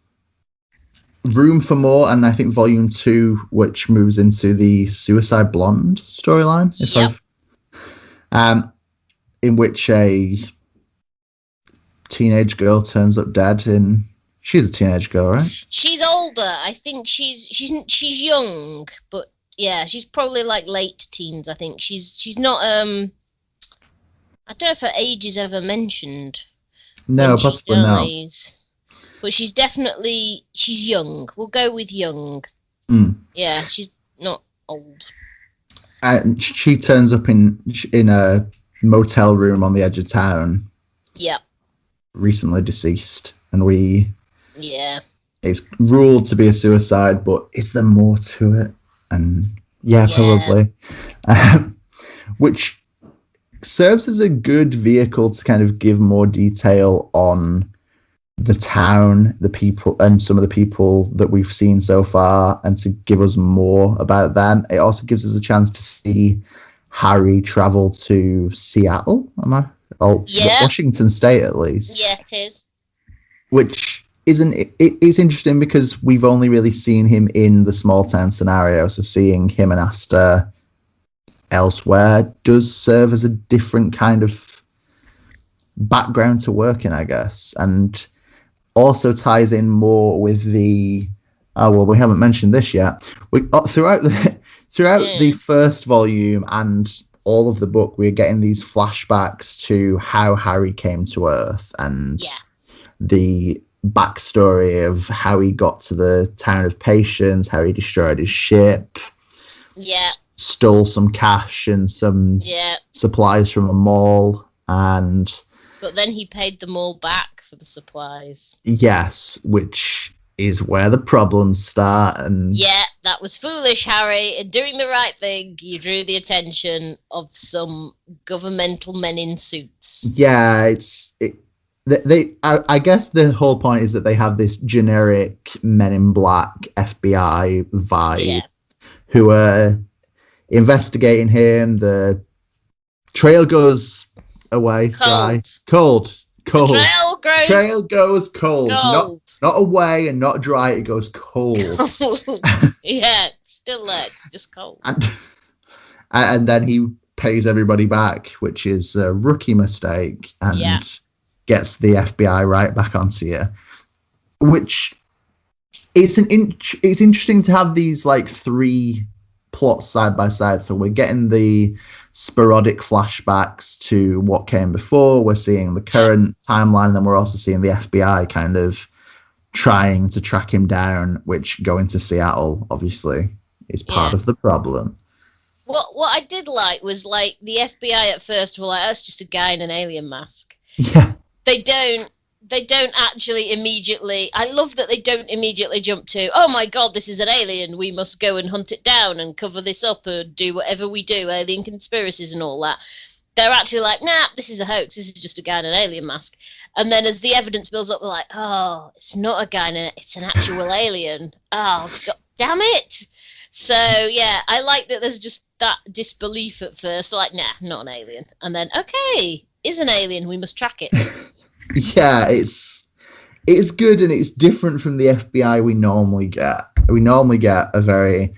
room for more, and I think volume 2, which moves into the Suicide Blonde storyline, in which a teenage girl turns up dead she's a teenage girl, right? She's older. I think she's young, but yeah, she's probably like late teens. I think she's not. I don't know if her age is ever mentioned. No, possibly not. But she's young. We'll go with young. Yeah, she's not old. And she turns up in a motel room on the edge of town. Yep. Recently deceased, and it's ruled to be a suicide, but is there more to it? And probably. Which serves as a good vehicle to kind of give more detail on the town, the people, and some of the people that we've seen so far, and to give us more about them. It also gives us a chance to see Harry travel to Seattle, Washington State at least. Yeah, it is. Which it's interesting because we've only really seen him in the small town scenario, so seeing him and Asta elsewhere does serve as a different kind of background to work in, I guess, and also ties in more with the we haven't mentioned this yet. Throughout the first volume and all of the book, we're getting these flashbacks to how Harry came to Earth and the backstory of how he got to the town of Patience, how he destroyed his ship, stole some cash and some supplies from a mall, but then he paid them all back for the supplies. Yes, which is where the problems start. And that was foolish, Harry. In doing the right thing, you drew the attention of some governmental men in suits. Yeah, I guess the whole point is that they have this generic Men in Black FBI vibe who are investigating him. The trail goes away. Cold. The trail goes cold. Not away and not dry. It goes cold. Yeah, still there. It's just cold. And then he pays everybody back, which is a rookie mistake, and gets the FBI right back onto you. Which it's interesting to have these like 3 plots side by side. So we're getting the sporadic flashbacks to what came before. We're seeing the current timeline, and then we're also seeing the FBI kind of trying to track him down, which going to Seattle obviously is part of the problem. What I did like was like the FBI at first were like, oh, it's just a guy in an alien mask. Yeah. They don't actually immediately. I love that they don't immediately jump to, oh my god, this is an alien. We must go and hunt it down and cover this up and do whatever we do, alien conspiracies and all that. They're actually like, nah, this is a hoax. This is just a guy in an alien mask. And then as the evidence builds up, they're like, oh, it's not a guy in it. It's an actual alien. Oh, god damn it. So, yeah, I like that there's just that disbelief at first. Like, nah, not an alien. And then, okay, is an alien. We must track it. Yeah, it's good, and it's different from the FBI we normally get. We normally get a very,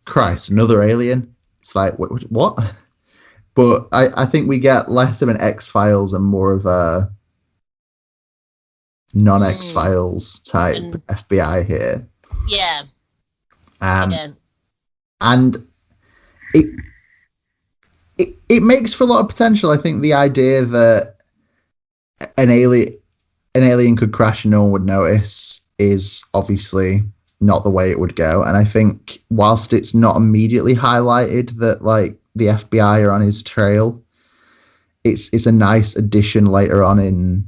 Christ, another alien. It's like, what? But I think we get less of an X-Files and more of a non-X-Files type FBI here. Yeah. And it makes for a lot of potential. I think the idea that an alien could crash and no one would notice is obviously not the way it would go. And I think whilst it's not immediately highlighted that like the FBI are on his trail, it's a nice addition later on in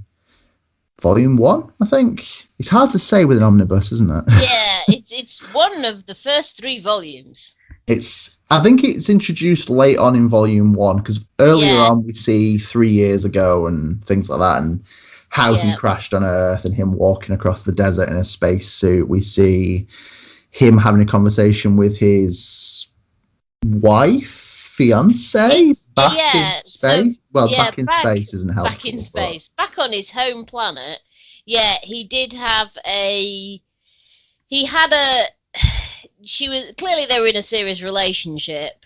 volume 1, I think. It's hard to say with an omnibus, isn't it? Yeah, it's one of the first 3 volumes. I think it's introduced late on in volume 1, because earlier on we see 3 years ago and things like that, and how he crashed on Earth and him walking across the desert in a spacesuit. We see him having a conversation with his fiance, back in space. Back in space isn't helpful. Back in space, back on his home planet. Yeah, he did have a. He had a. She was clearly they were in a serious relationship,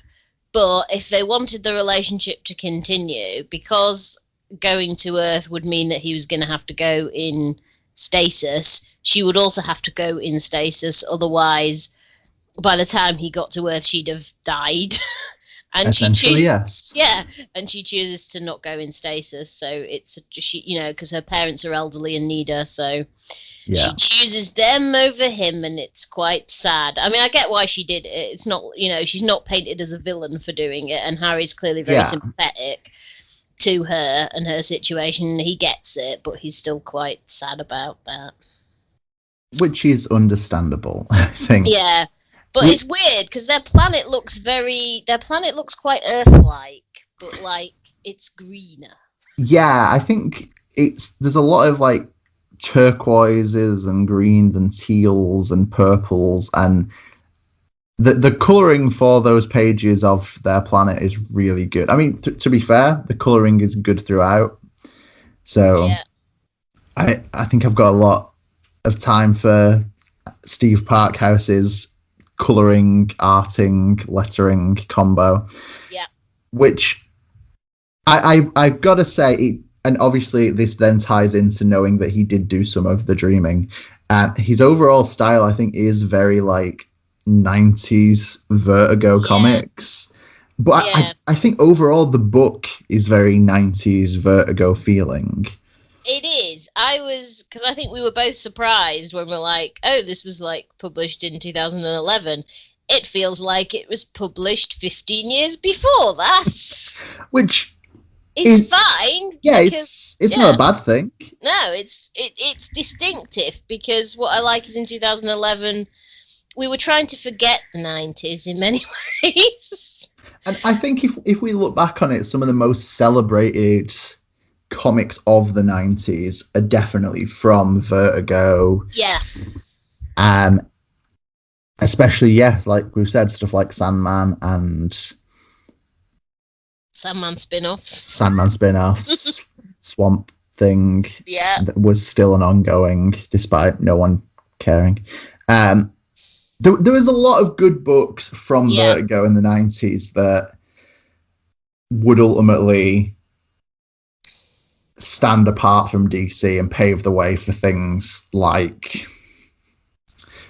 but if they wanted the relationship to continue, because going to Earth would mean that he was going to have to go in stasis, she would also have to go in stasis. Otherwise, by the time he got to Earth, she'd have died. And yes. Yeah, and she chooses to not go in stasis. So it's because her parents are elderly and need her, so she chooses them over him, and it's quite sad. I mean, I get why she did it. It's not, she's not painted as a villain for doing it, and Harry's clearly very sympathetic to her and her situation. He gets it, but he's still quite sad about that. Which is understandable, I think. Yeah. But it's weird because their planet looks quite Earth-like, but like it's greener. Yeah, I think there's a lot of like turquoises and greens and teals and purples, and the colouring for those pages of their planet is really good. I mean, to be fair, the colouring is good throughout. So I think I've got a lot of time for Steve Parkhouse's colouring, arting, lettering combo. Yeah. Which I've got to say, and obviously this then ties into knowing that he did do some of the dreaming. His overall style, I think, is very like 90s Vertigo comics. But I think overall the book is very 90s Vertigo feeling. It is. Because I think we were both surprised when we're like, oh, this was like published in 2011. It feels like it was published 15 years before that. Which is fine. Yeah, it's not a bad thing. No, it's distinctive, because what I like is in 2011 we were trying to forget the 90s in many ways. And I think if we look back on it, some of the most celebrated comics of the 90s are definitely from Vertigo. Yeah. Especially, like we've said, stuff like Sandman and Sandman spin-offs, Swamp Thing. Yeah. That was still an ongoing, despite no one caring. There was a lot of good books from Vertigo in the 90s that would ultimately stand apart from DC and pave the way for things like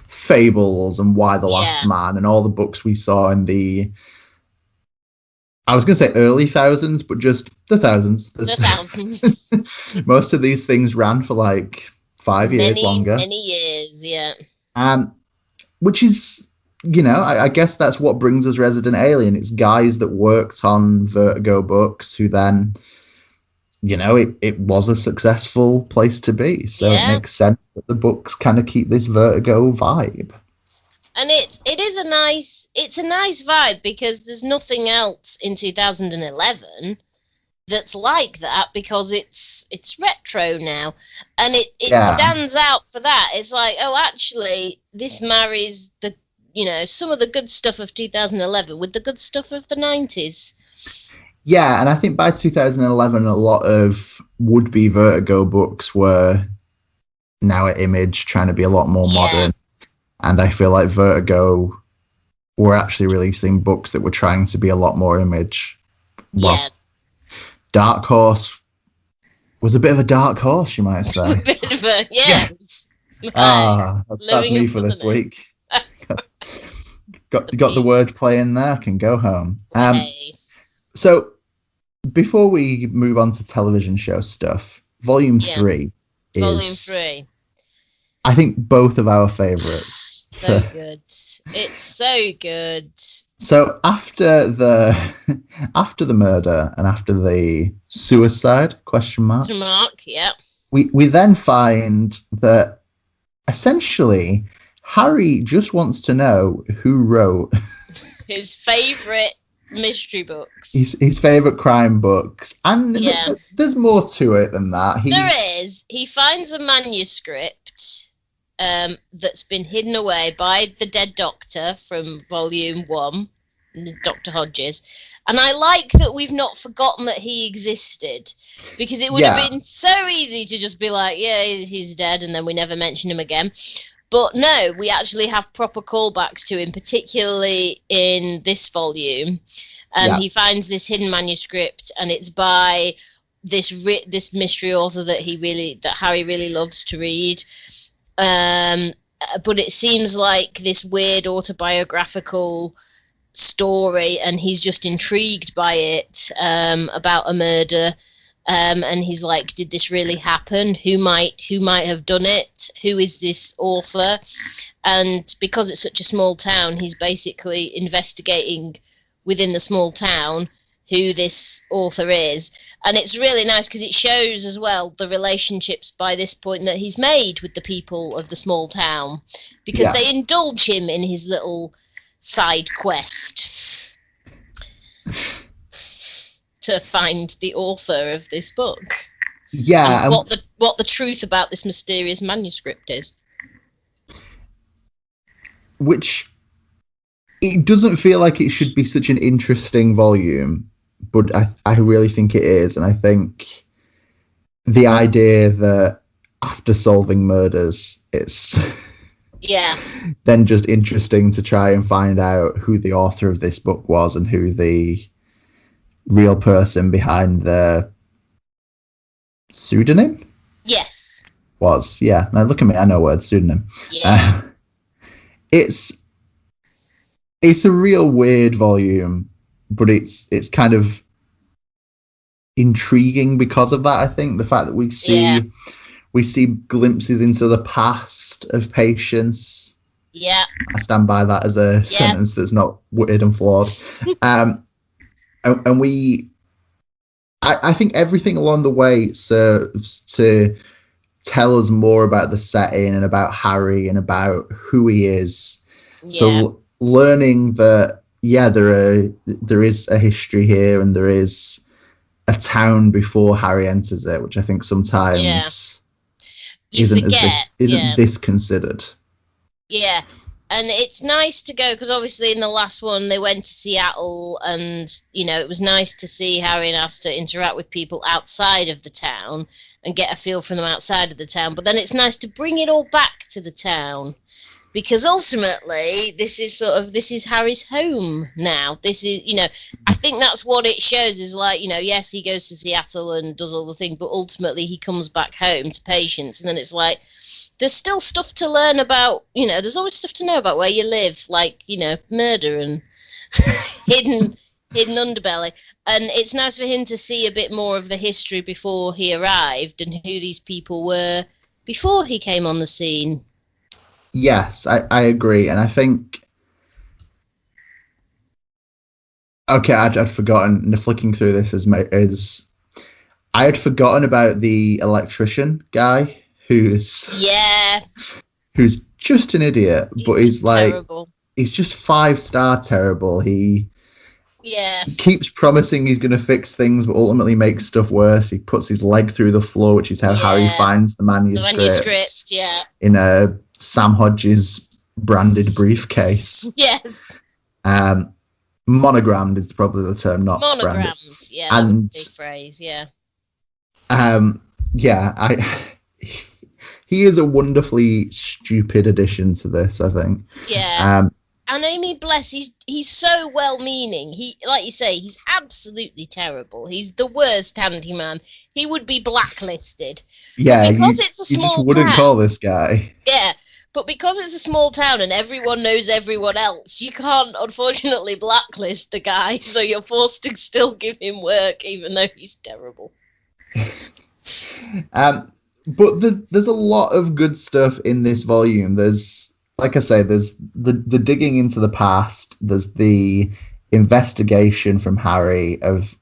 Fables and Why the Last Man and all the books we saw in the, I was going to say early thousands, but just the thousands. The thousands. Most of these things ran for like 5 years longer. Many years, yeah. Which is, I guess that's what brings us Resident Alien. It's guys that worked on Vertigo books who then, it was a successful place to be. So it makes sense that the books kind of keep this Vertigo vibe. And it is a nice vibe, because there's nothing else in 2011 that's like that, because it's retro now, and it stands out for that. It's like, oh, actually this marries the some of the good stuff of 2011 with the good stuff of the 90s. Yeah, and I think by 2011 a lot of would-be Vertigo books were now at Image, trying to be a lot more modern, and I feel like Vertigo were actually releasing books that were trying to be a lot more Image. Dark Horse was a bit of a dark horse, you might say. A bit of a, Yes. That's me for this week. Got the wordplay in there. I can go home. So before we move on to television show stuff, Volume 3 is... Volume 3. I think both of our favourites. So good. It's so good. So after the murder and after the suicide, ? Yeah. We then find that essentially Harry just wants to know who wrote His favourite mystery books. His favourite crime books. And Yeah. there's more to it than that. There is. He finds a manuscript that's been hidden away by the dead doctor from volume 1, Dr. Hodges. And I like that we've not forgotten that he existed, because it would have been so easy to just be like, yeah, he's dead, and then we never mention him again. But no, we actually have proper callbacks to him, particularly in this volume. He finds this hidden manuscript, and it's by this mystery author that Harry really loves to read. But it seems like this weird autobiographical story, and he's just intrigued by it, about a murder. And he's like, did this really happen? Who might have done it? Who is this author? And because it's such a small town, he's basically investigating within the small town who this author is. And it's really nice because it shows as well the relationships by this point that he's made with the people of the small town, because they indulge him in his little side quest to find the author of this book. Yeah. And what the truth about this mysterious manuscript is. Which, it doesn't feel like it should be such an interesting volume, but I really think it is. And I think the idea that after solving murders, it's then just interesting to try and find out who the author of this book was and who the real person behind the pseudonym was. Now look at me, I know word pseudonym. It's a real weird volume, but it's kind of intriguing because of that. I think the fact that we see glimpses into the past of Patience. I stand by that as a sentence that's not witted and flawed. And I think everything along the way serves to tell us more about the setting and about Harry and about who he is. So learning that, there is a history here and there is a town before Harry enters it, which I think sometimes isn't this considered. Yeah. And it's nice to go, because obviously in the last one they went to Seattle, and it was nice to see Harry and Asta interact with people outside of the town and get a feel from them outside of the town. But then it's nice to bring it all back to the town, because ultimately this is Harry's home now. This is, I think that's what it shows, is like, yes, he goes to Seattle and does all the things, but ultimately he comes back home to Patience, and then it's like, there's still stuff to learn about, there's always stuff to know about where you live, like, murder and hidden underbelly. And it's nice for him to see a bit more of the history before he arrived and who these people were before he came on the scene. Yes, I agree. And I think, okay, I'd forgotten, flicking through this I had forgotten about the electrician guy who's just an idiot, but he's like terrible. He's just 5-star terrible. He keeps promising he's going to fix things, but ultimately makes stuff worse. He puts his leg through the floor, which is how Harry finds the manuscript. In a Sam Hodges branded briefcase. Monogrammed is probably the term, not monogrammed. Branded. And big phrase. He is a wonderfully stupid addition to this, I think. And Amy Bless, he's so well-meaning. He, like you say, he's absolutely terrible. He's the worst handyman. He would be blacklisted. Yeah, because it's a small town. You just wouldn't call this guy. Yeah, but because it's a small town and everyone knows everyone else, you can't, unfortunately, blacklist the guy. So you're forced to still give him work, even though he's terrible. But there's a lot of good stuff in this volume. There's, like I say, there's the digging into the past. There's the investigation from Harry of,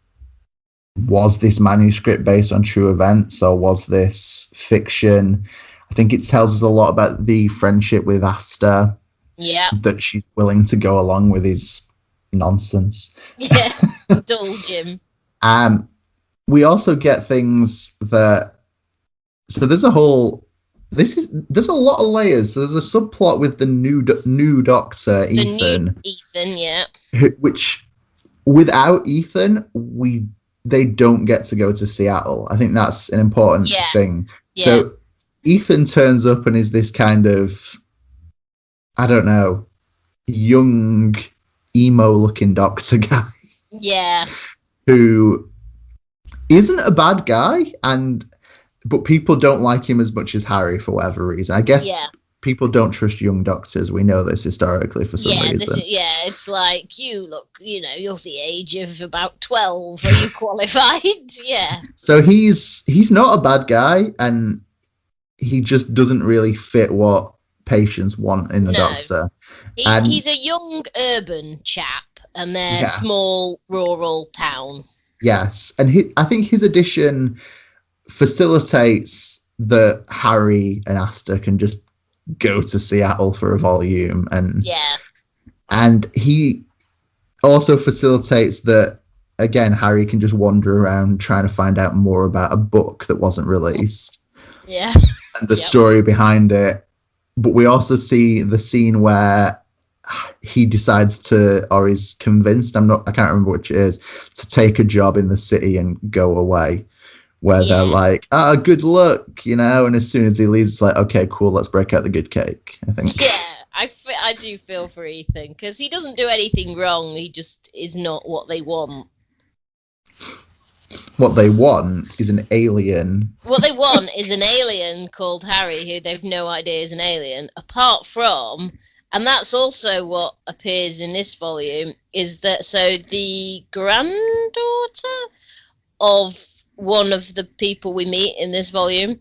was this manuscript based on true events or was this fiction? I think it tells us a lot about the friendship with Asta. That she's willing to go along with his nonsense. Yeah, indulge him. We also get things that. So there's a whole. There's a lot of layers. So there's a subplot with the new Doctor, Ethan. Yeah. Which, without Ethan, they don't get to go to Seattle. I think that's an important thing. Yeah. So Ethan turns up and is this kind of, I don't know, young, emo-looking Doctor guy. Yeah. Who isn't a bad guy, but people don't like him as much as Harry for whatever reason. I guess people don't trust young Doctors. We know this historically for some reason. It's like, you look, you're the age of about 12. Are you qualified? Yeah. So he's not a bad guy, and he just doesn't really fit what patients want in the Doctor. He's a young urban chap, and they're small rural town. Yes, and I think his addition facilitates that Harry and Asta can just go to Seattle for a volume, and he also facilitates that, again, Harry can just wander around trying to find out more about a book that wasn't released, and the story behind it. But we also see the scene where he decides to, or is convinced, I can't remember which it is, to take a job in the city and go away, where they're like, good luck, and as soon as he leaves, it's like, okay, cool, let's break out the good cake, I think. Yeah, I do feel for Ethan, because he doesn't do anything wrong, he just is not what they want. What they want is an alien. What they want is an alien called Harry, who they've no idea is an alien, apart from... And that's also what appears in this volume, is that, so the granddaughter of one of the people we meet in this volume,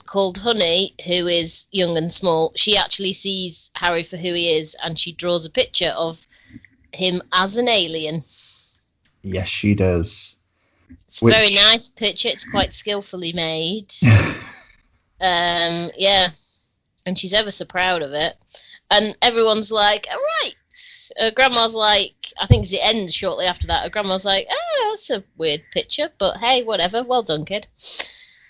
called Honey, who is young and small, she actually sees Harry for who he is, and she draws a picture of him as an alien. Yes, she does. It's a very nice picture. It's quite skillfully made. Yeah. And she's ever so proud of it. And everyone's like, all right. Grandma's like, I think it ends shortly after that. Grandma's like, that's a weird picture, but hey, whatever. Well done, kid.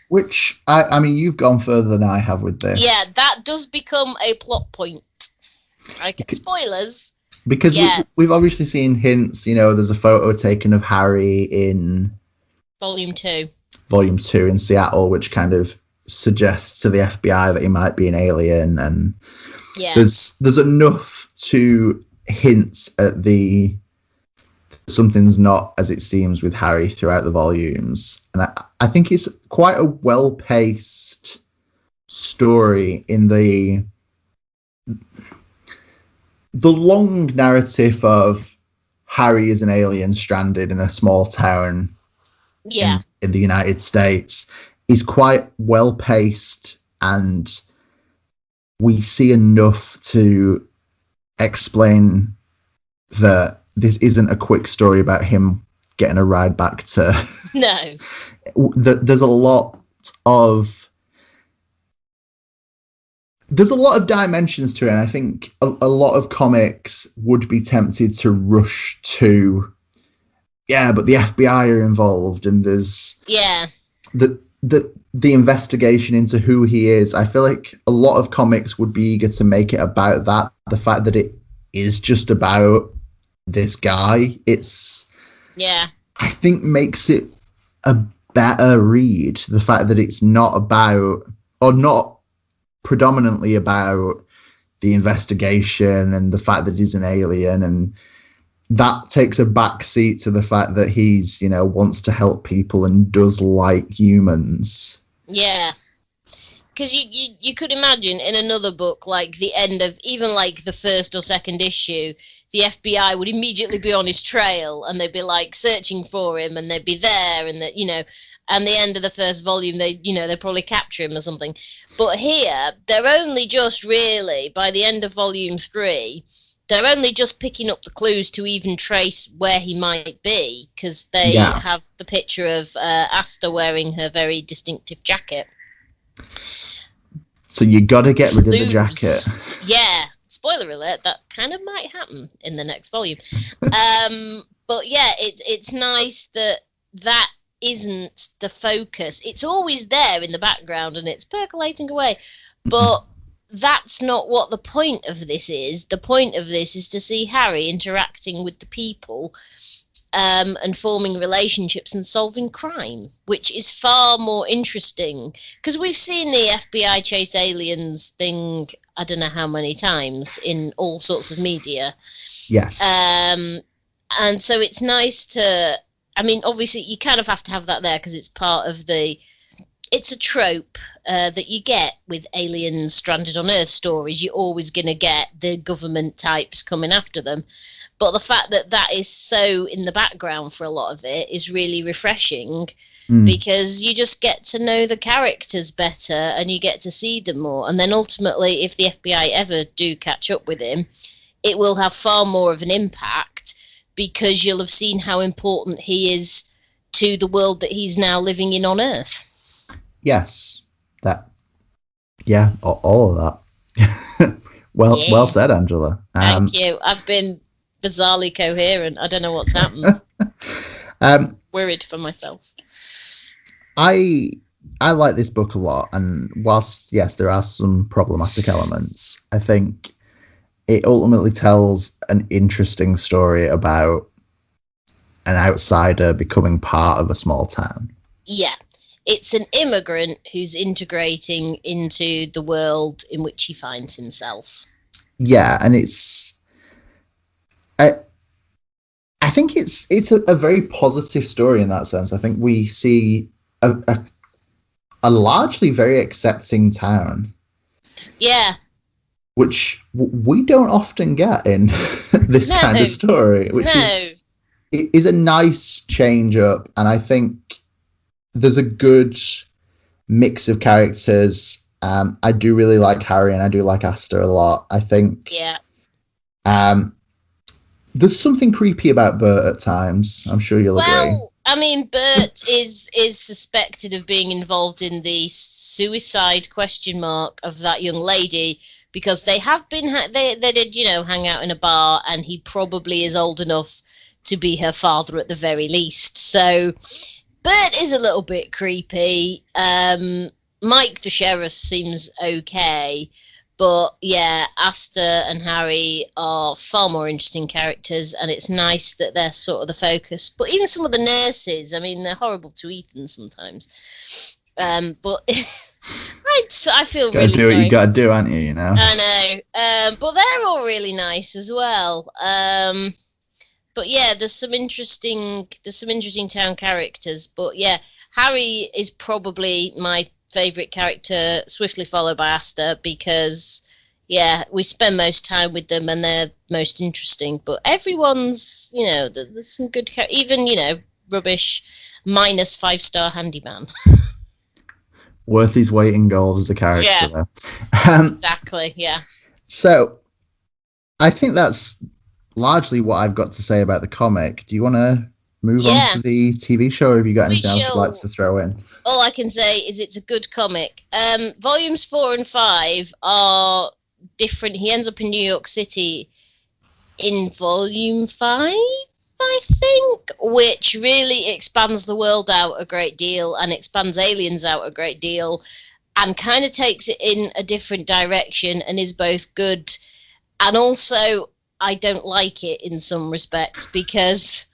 Which, I mean, you've gone further than I have with this. Yeah, that does become a plot point. Spoilers. Because we've obviously seen hints, there's a photo taken of Harry in... Volume 2. Volume 2 in Seattle, which kind of suggests to the FBI that he might be an alien, and... Yeah. There's enough to hint at something's not as it seems with Harry throughout the volumes, and I think it's quite a well-paced story in the long narrative of Harry is an alien stranded in a small town in the United States is quite well-paced, and we see enough to explain that this isn't a quick story about him getting a ride back to... No. There's a lot of dimensions to it, and I think a lot of comics would be tempted to rush to, but the FBI are involved, and there's... Yeah. The investigation into who he is. I feel like a lot of comics would be eager to make it about that. The fact that it is just about this guy, I think makes it a better read. The fact that it's not about, or not predominantly about, the investigation and the fact that he's an alien, and that takes a backseat to the fact that he's, wants to help people and does like humans. Yeah. Because you could imagine in another book, like the end of even like the first or second issue, the FBI would immediately be on his trail, and they'd be like searching for him, and they'd be there, and that and the end of the first volume, they'd probably capture him or something. But here, they're only just really, by the end of volume 3, they're only just picking up the clues to even trace where he might be, because they have the picture of Asta wearing her very distinctive jacket. So you got to get rid of the jacket. Yeah, it's spoiler alert, that kind of might happen in the next volume. But yeah, it's nice that isn't the focus. It's always there in the background and it's percolating away, but that's not what the point of this is. The point of this is to see Harry interacting with the people, and forming relationships and solving crime, which is far more interesting, because we've seen the FBI chase aliens thing I don't know how many times in all sorts of media. Yes. And so it's nice to, I mean, obviously you kind of have to have that there because it's part of it's a trope that you get with aliens stranded on Earth stories. You're always going to get the government types coming after them. But the fact that is so in the background for a lot of it is really refreshing, because you just get to know the characters better and you get to see them more. And then ultimately, if the FBI ever do catch up with him, it will have far more of an impact because you'll have seen how important he is to the world that he's now living in on Earth. Yes. All of that. Well said, Angela. Thank you. I've been bizarrely coherent. I don't know what's happened. Worried for myself. I like this book a lot, and whilst yes, there are some problematic elements, I think it ultimately tells an interesting story about an outsider becoming part of a small town. Yeah. It's an immigrant who's integrating into the world in which he finds himself. Yeah, and I think it's a very positive story in that sense. I think we see a largely very accepting town. Yeah. Which we don't often get in this kind of story, which is a nice change up. And I think there's a good mix of characters. I do really like Harry and I do like Asta a lot. I think there's something creepy about Bert at times. I'm sure you'll agree. I mean, Bert is suspected of being involved in the suicide ? Of that young lady, because they have been they did hang out in a bar, and he probably is old enough to be her father at the very least. So Bert is a little bit creepy. Mike the sheriff seems okay. But yeah, Asta and Harry are far more interesting characters, and it's nice that they're sort of the focus. But even some of the nurses, I mean, they're horrible to Ethan sometimes. But I feel really sorry. Do what you gotta do, aren't you? You know. I know. But they're all really nice as well. But yeah, there's some interesting town characters. But yeah, Harry is probably my favourite character, swiftly followed by Asta, because we spend most time with them and they're most interesting. But everyone's, there's some good even rubbish minus 5-star handyman. Worth his weight in gold as a character, though. Exactly, yeah. So I think that's largely what I've got to say about the comic. Do you want to move on to the TV show, or have you got anything else you'd like to throw in? All I can say is it's a good comic. Volumes 4 and 5 are different. He ends up in New York City in volume 5, I think, which really expands the world out a great deal and expands aliens out a great deal and kind of takes it in a different direction and is both good and also I don't like it in some respects, because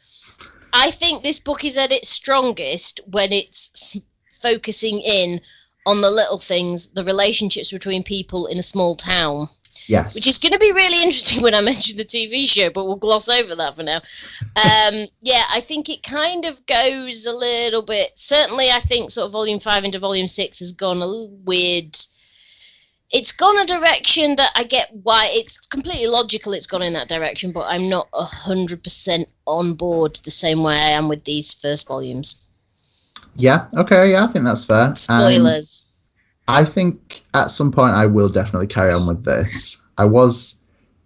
I think this book is at its strongest when it's focusing in on the little things, the relationships between people in a small town. Yes. Which is going to be really interesting when I mention the TV show, but we'll gloss over that for now. I think it kind of goes a little bit, certainly I think sort of volume 5 into volume 6 has gone a little weird. It's gone a direction that I get why it's completely logical it's gone in that direction, but I'm not 100% on board the same way I am with these first volumes. Yeah, okay, I think that's fair. Spoilers. I think at some point I will definitely carry on with this. I was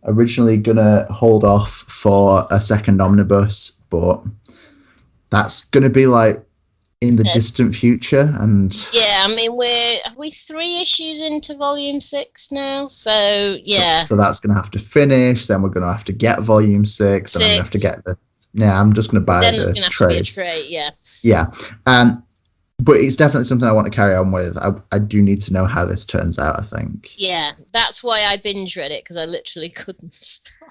originally going to hold off for a second omnibus, but that's going to be like in the distant future, and yeah, I mean are we 3 issues into volume 6 now? So yeah, so that's going to have to finish. Then we're going to have to get volume 6, and I'm going to have to get the. Yeah, I'm just going to buy then the there's gonna have trade. to be a tray, yeah. Yeah, but it's definitely something I want to carry on with. I do need to know how this turns out, I think. Yeah, that's why I binge read it, because I literally couldn't stop.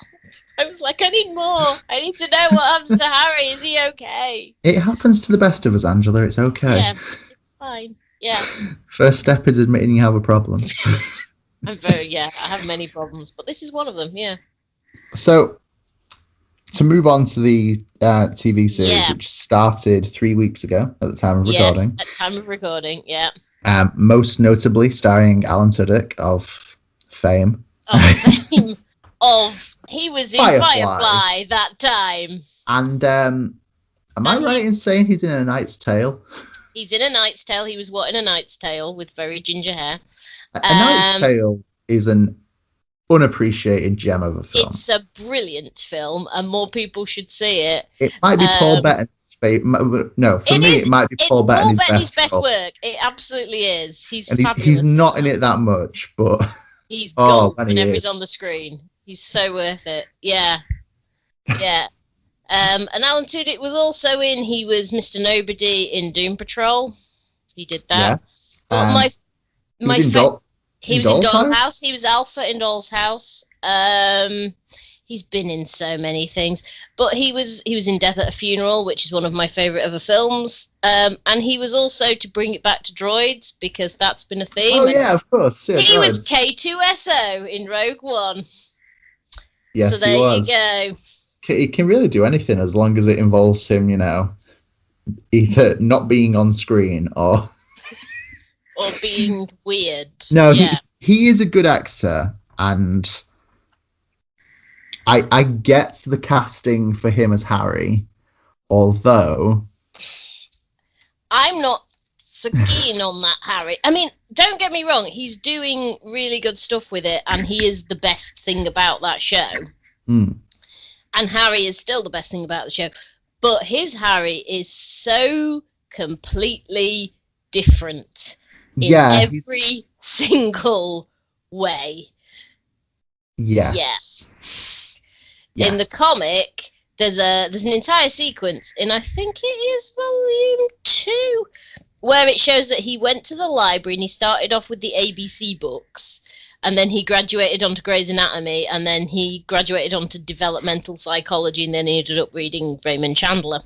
I was like, I need more. I need to know what happens to Harry. Is he okay? It happens to the best of us, Angela. It's okay. Yeah, it's fine. Yeah. First step is admitting you have a problem. I have many problems, but this is one of them, yeah. So, to move on to the TV series, which started 3 weeks ago at the time of recording. Yes, at time of recording, yeah. Most notably starring Alan Tudyk of fame. He was in Firefly that time. And am I right in saying he's in A Knight's Tale? He's in A Knight's Tale. He was in A Knight's Tale with very ginger hair. A Knight's Tale is an unappreciated gem of a film. It's a brilliant film, and more people should see it. It might be Paul Bettany's favorite. No, for me, it might be Paul Bettany's best work. It absolutely is. He's and fabulous. He's not in it that much, but he's gold whenever he's on the screen. He's so worth it. Yeah. Yeah. And Alan Tudyk was also in. He was Mr. Nobody in Doom Patrol. He did that. Yes. But he was in Dollhouse. He was Alpha in Doll's House. He's been in so many things, but he was in Death at a Funeral, which is one of my favourite other films. And he was also, to bring it back to droids, because that's been a theme. Oh yeah, of course. Yeah, he was K2SO in Rogue One. Yes, so there you go. He can really do anything as long as it involves him, either not being on screen or being weird. No, yeah. he is a good actor, and I get the casting for him as Harry, although I'm not so keen on that Harry. I mean, don't get me wrong, he's doing really good stuff with it, and he is the best thing about that show. And Harry is still the best thing about the show. But his Harry is so completely different in every single way. Yes. Yeah. In the comic, there's an entire sequence, and I think it is volume 2, where it shows that he went to the library and he started off with the ABC books, and then he graduated onto Grey's Anatomy, and then he graduated onto developmental psychology, and then he ended up reading Raymond Chandler.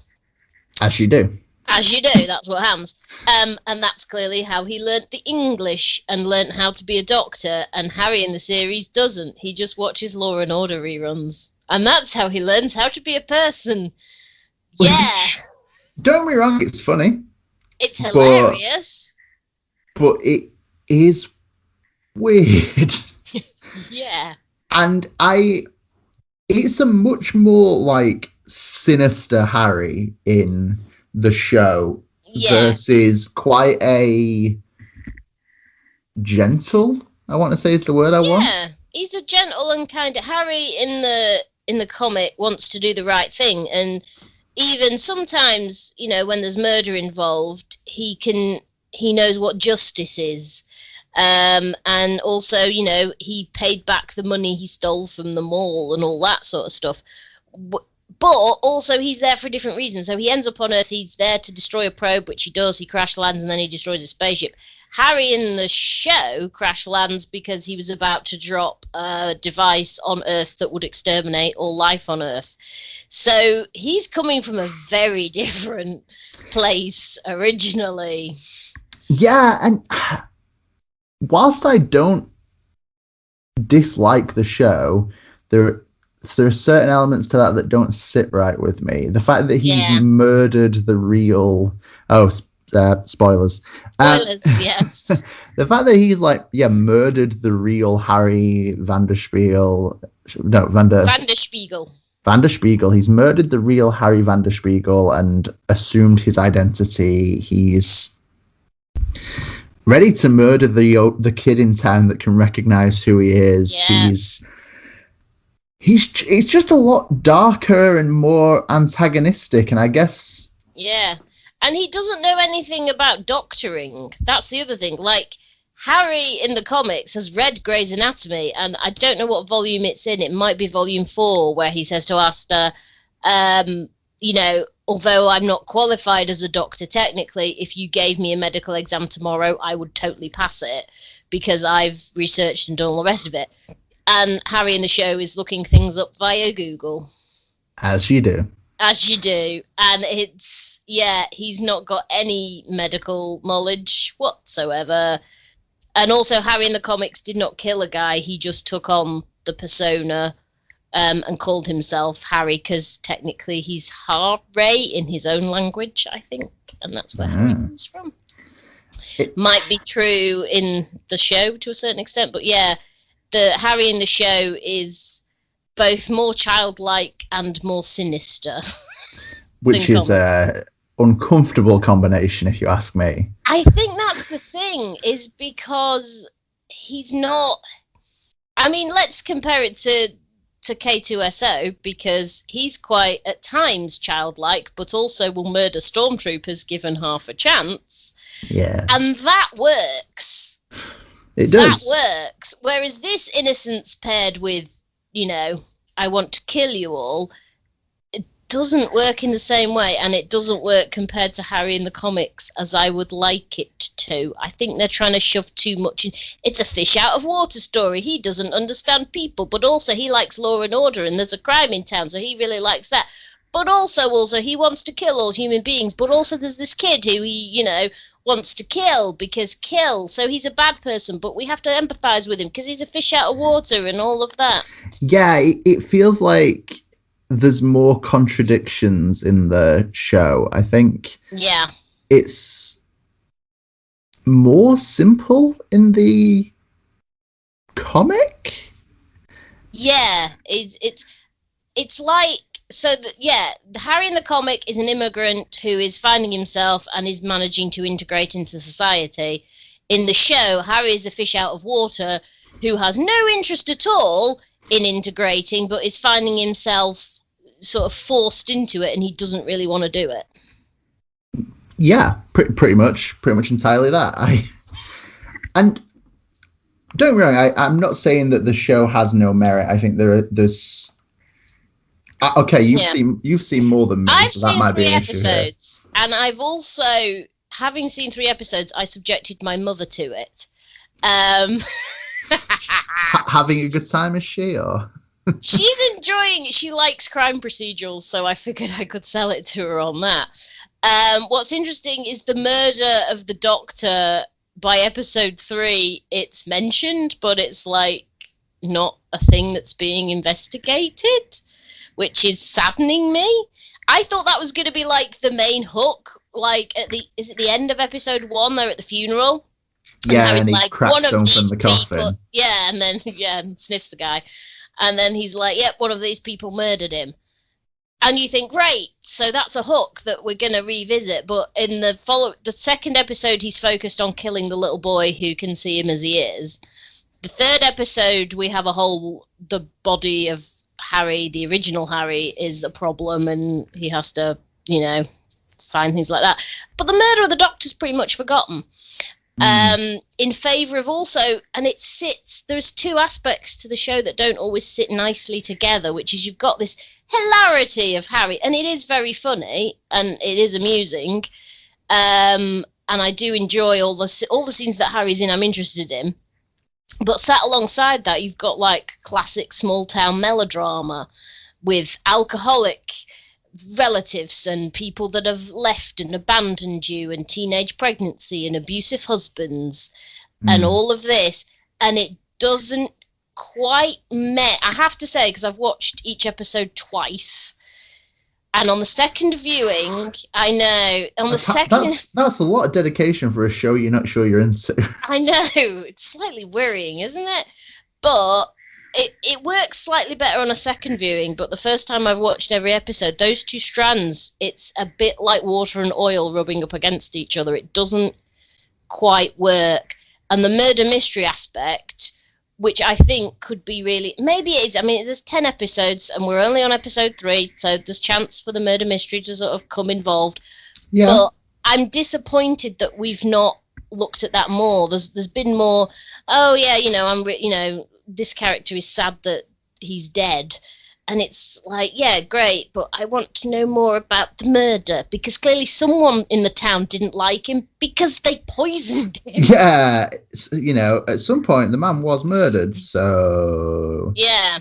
As you do. As you do, that's what happens. And that's clearly how he learnt the English and learnt how to be a doctor, and Harry in the series doesn't. He just watches Law and Order reruns. And that's how he learns how to be a person. Yeah. Don't get me wrong, it's funny. It's hilarious. But it is weird. Yeah. And it's a much more sinister Harry in the show versus quite a gentle, I want to say is the word I want. Yeah, he's a gentle and kind of Harry in the comic wants to do the right thing, and even sometimes, when there's murder involved, he knows what justice is. And also, he paid back the money he stole from the mall and all that sort of stuff. But also, he's there for a different reason. So he ends up on Earth. He's there to destroy a probe, which he does. He crash lands, and then he destroys a spaceship. Harry in the show crash lands because he was about to drop a device on Earth that would exterminate all life on Earth. So he's coming from a very different place originally. Yeah, and whilst I don't dislike the show, there are certain elements to that don't sit right with me. The fact that he's murdered the real... spoilers. Yes. The fact that he's murdered the real Harry Vanderspiegel. Vanderspiegel. He's murdered the real Harry Vanderspiegel and assumed his identity. He's ready to murder the kid in town that can recognize who he is. Yeah. He's just a lot darker and more antagonistic, and I guess... Yeah. And he doesn't know anything about doctoring. That's the other thing. Like, Harry in the comics has read Grey's Anatomy, and I don't know what volume it's in. It might be volume 4, where he says to Asta, you know, although I'm not qualified as a doctor technically, if you gave me a medical exam tomorrow, I would totally pass it because I've researched and done all the rest of it. And Harry in the show is looking things up via Google. As you do. As you do. And it's, yeah, he's not got any medical knowledge whatsoever. And also, Harry in the comics did not kill a guy. He just took on the persona and called himself Harry because technically he's Harry in his own language, I think. And that's where Harry comes from. It might be true in the show to a certain extent. But yeah, the Harry in the show is both more childlike and more sinister. Which is an uncomfortable combination, if you ask me. I think that's the thing, is because he's not... I mean, let's compare it to K2SO, because he's quite, at times, childlike, but also will murder stormtroopers given half a chance. Yeah. And that works. It does. That works. Whereas this innocence paired with, you know, I want to kill you all, it doesn't work in the same way, and it doesn't work compared to Harry in the comics as I would like it to. I think they're trying to shove too much in. It's a fish out of water story. He doesn't understand people, but also he likes law and order, and there's a crime in town, so he really likes that. But also he wants to kill all human beings, but also there's this kid who he, you know, wants to kill, so he's a bad person, but we have to empathize with him because he's a fish out of water and all of that. Yeah, it feels like there's more contradictions in the show. I think it's more simple in the comic. Yeah, it's like, so Harry in the comic is an immigrant who is finding himself and is managing to integrate into society. In the show, Harry is a fish out of water who has no interest at all in integrating, but is finding himself sort of forced into it, and he doesn't really want to do it. Yeah, pretty much entirely that. And don't get me wrong, I'm not saying that the show has no merit. I think there's. Okay, you've seen more than me. I've so that seen might 3 be an episodes, and I've also, having seen 3 episodes, I subjected my mother to it. Having a good time, is she, or? She's enjoying it. She likes crime procedurals, so I figured I could sell it to her on that. What's interesting is the murder of the doctor. By episode 3, it's mentioned, but it's like not a thing that's being investigated, which is saddening me. I thought that was going to be like the main hook, like is it the end of episode 1? They're at the funeral. Yeah, and he like, cracks open the coffin. People, yeah, and then and sniffs the guy, and then he's like, "Yep, one of these people murdered him." And you think, great, so that's a hook that we're going to revisit. But in the second episode, he's focused on killing the little boy who can see him as he is. The third episode, we have the body of Harry, the original Harry, is a problem, and he has to, you know, find things like that. But the murder of the Doctor's pretty much forgotten. In favour of also, and there's 2 aspects to the show that don't always sit nicely together, which is you've got this hilarity of Harry, and it is very funny, and it is amusing, and I do enjoy all the scenes that Harry's in. I'm interested in. But sat alongside that, you've got like classic small town melodrama with alcoholic relatives and people that have left and abandoned you, and teenage pregnancy and abusive husbands and all of this. And it doesn't quite I have to say, because I've watched each episode twice. And on the second viewing, I know, on the second... That's a lot of dedication for a show you're not sure you're into. I know, it's slightly worrying, isn't it? But it works slightly better on a second viewing, but the first time I've watched every episode, those 2 strands, it's a bit like water and oil rubbing up against each other. It doesn't quite work. And the murder mystery aspect, which I think could be really... Maybe it is. I mean, there's 10 episodes, and we're only on episode 3, so there's chance for the murder mystery to sort of come involved. Yeah. But I'm disappointed that we've not looked at that more. There's been more. Oh yeah, this character is sad that he's dead, and it's like, yeah, great, but I want to know more about the murder, because clearly someone in the town didn't like him because they poisoned him. Yeah, at some point the man was murdered, so yeah.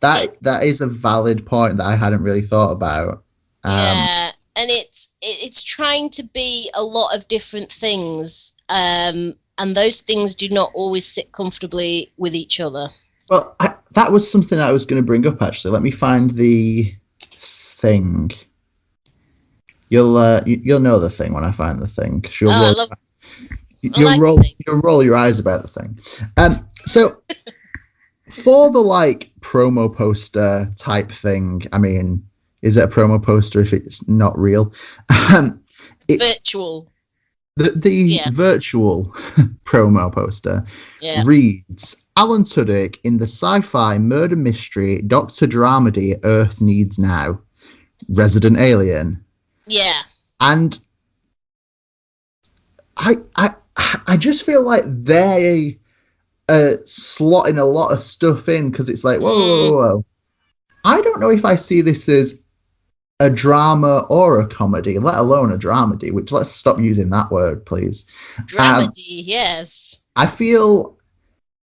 That is a valid point that I hadn't really thought about. Yeah, and it's trying to be a lot of different things, and those things do not always sit comfortably with each other. Well, that was something I was going to bring up, actually. Let me find the thing. You'll know the thing when I find the thing. You'll roll your eyes about the thing. So for the promo poster type thing, I mean, is it a promo poster if it's not real? Virtual. The virtual promo poster reads, Alan Tudyk in the sci-fi murder mystery Dr. Dramedy Earth Needs Now, Resident Alien. Yeah. And I just feel like they slotting a lot of stuff in, because it's like, whoa. I don't know if I see this as a drama or a comedy, let alone a dramedy, which, let's stop using that word, please. Dramedy, yes. I feel,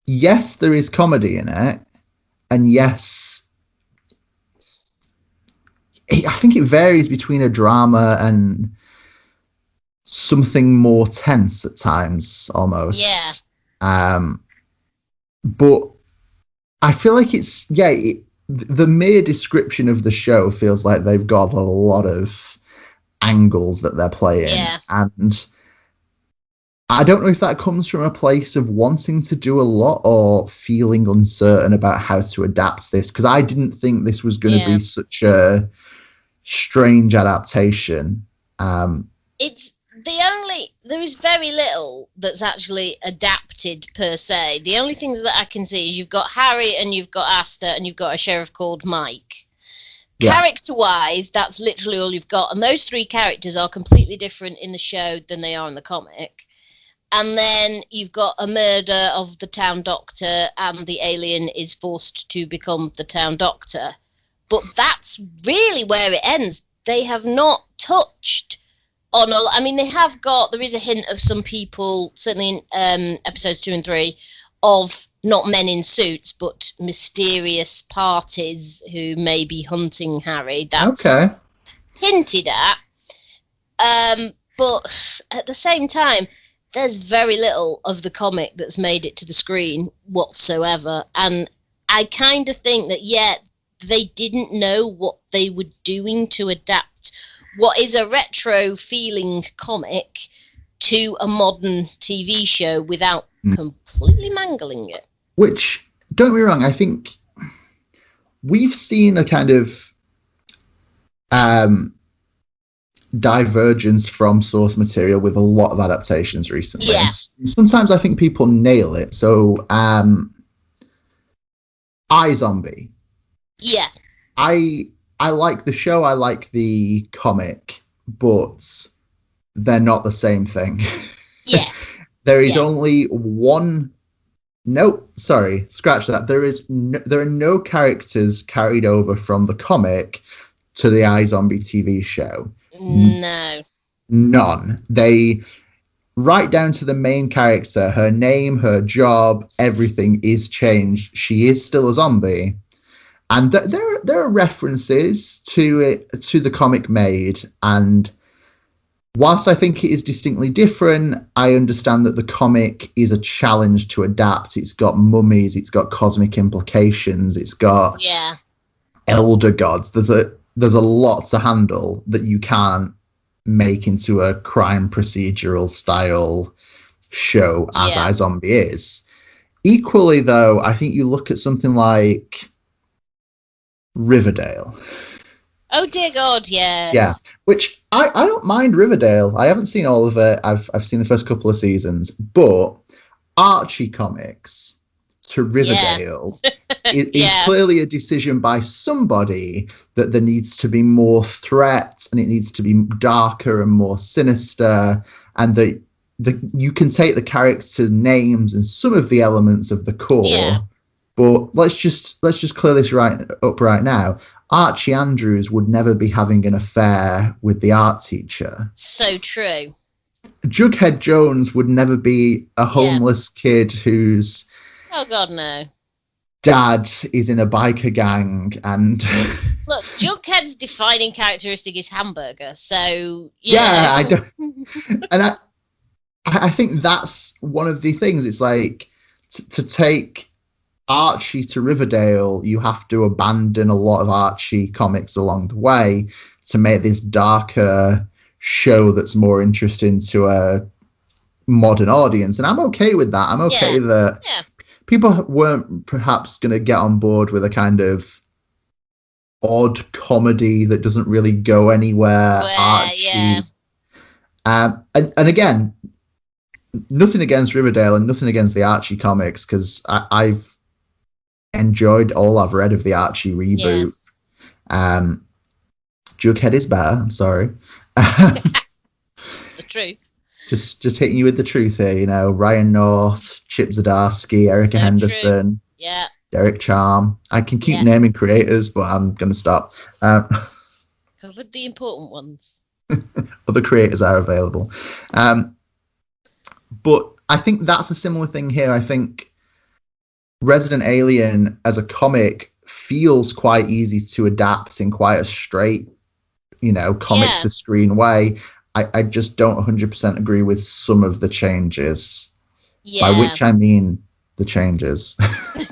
yes, there is comedy in it, and yes, I think it varies between a drama and something more tense at times, almost. Yeah. But I feel like the mere description of the show feels like they've got a lot of angles that they're playing. Yeah. And I don't know if that comes from a place of wanting to do a lot or feeling uncertain about how to adapt this, because I didn't think this was going to be such a strange adaptation. There is very little that's actually adapted per se. The only things that I can see is you've got Harry and you've got Asta and you've got a sheriff called Mike. Yeah. Character-wise, that's literally all you've got. And those three characters are completely different in the show than they are in the comic. And then you've got a murder of the town doctor and the alien is forced to become the town doctor. But that's really where it ends. They have not touched on there is a hint of some people, certainly in episodes 2 and 3, of not men in suits, but mysterious parties who may be hunting Harry. That's hinted at. But at the same time, there's very little of the comic that's made it to the screen whatsoever. And I kind of think that, they didn't know what they were doing to adapt what is a retro feeling comic to a modern TV show without completely mangling it. Which, don't get me wrong, I think we've seen a kind of divergence from source material with a lot of adaptations recently. Yeah. Sometimes I think people nail it. So, iZombie. Yeah. I like the show, I like the comic, but they're not the same thing. Yeah. There is only one. No, sorry, scratch that. There are no characters carried over from the comic to the iZombie TV show. No. None. They, right down to the main character, her name, her job, everything is changed. She is still a zombie. And there are references to it, to the comic made, and whilst I think it is distinctly different, I understand that the comic is a challenge to adapt. It's got mummies, it's got cosmic implications, it's got elder gods. There's a lot to handle that you can't make into a crime procedural style show as iZombie is. Equally, though, I think you look at something like Riverdale. Oh dear God, yes. Yeah, which I don't mind Riverdale. I haven't seen all of it. I've seen the first couple of seasons, but Archie comics to Riverdale is clearly a decision by somebody that there needs to be more threat and it needs to be darker and more sinister, and that you can take the character names and some of the elements of the core, but let's just clear this right now. Archie Andrews would never be having an affair with the art teacher. So true. Jughead Jones would never be a homeless kid whose dad is in a biker gang. And look, Jughead's defining characteristic is hamburger. So I don't, and I think that's one of the things. It's like to take Archie to Riverdale, you have to abandon a lot of Archie comics along the way to make this darker show that's more interesting to a modern audience. And I'm okay with that. I'm okay that people weren't perhaps going to get on board with a kind of odd comedy that doesn't really go anywhere. Archie. And again, nothing against Riverdale and nothing against the Archie comics, because I've enjoyed all I've read of the Archie reboot. Jughead is better. I'm sorry. The truth. Just hitting you with the truth here. You know, Ryan North, Chip Zdarsky, Erica Henderson, Derek Charm. I can keep naming creators, but I'm going to stop. Covered the important ones. Other creators are available. But I think that's a similar thing here. I think Resident Alien as a comic feels quite easy to adapt in quite a straight, comic to screen way. I just don't 100% agree with some of the changes. By which I mean the changes.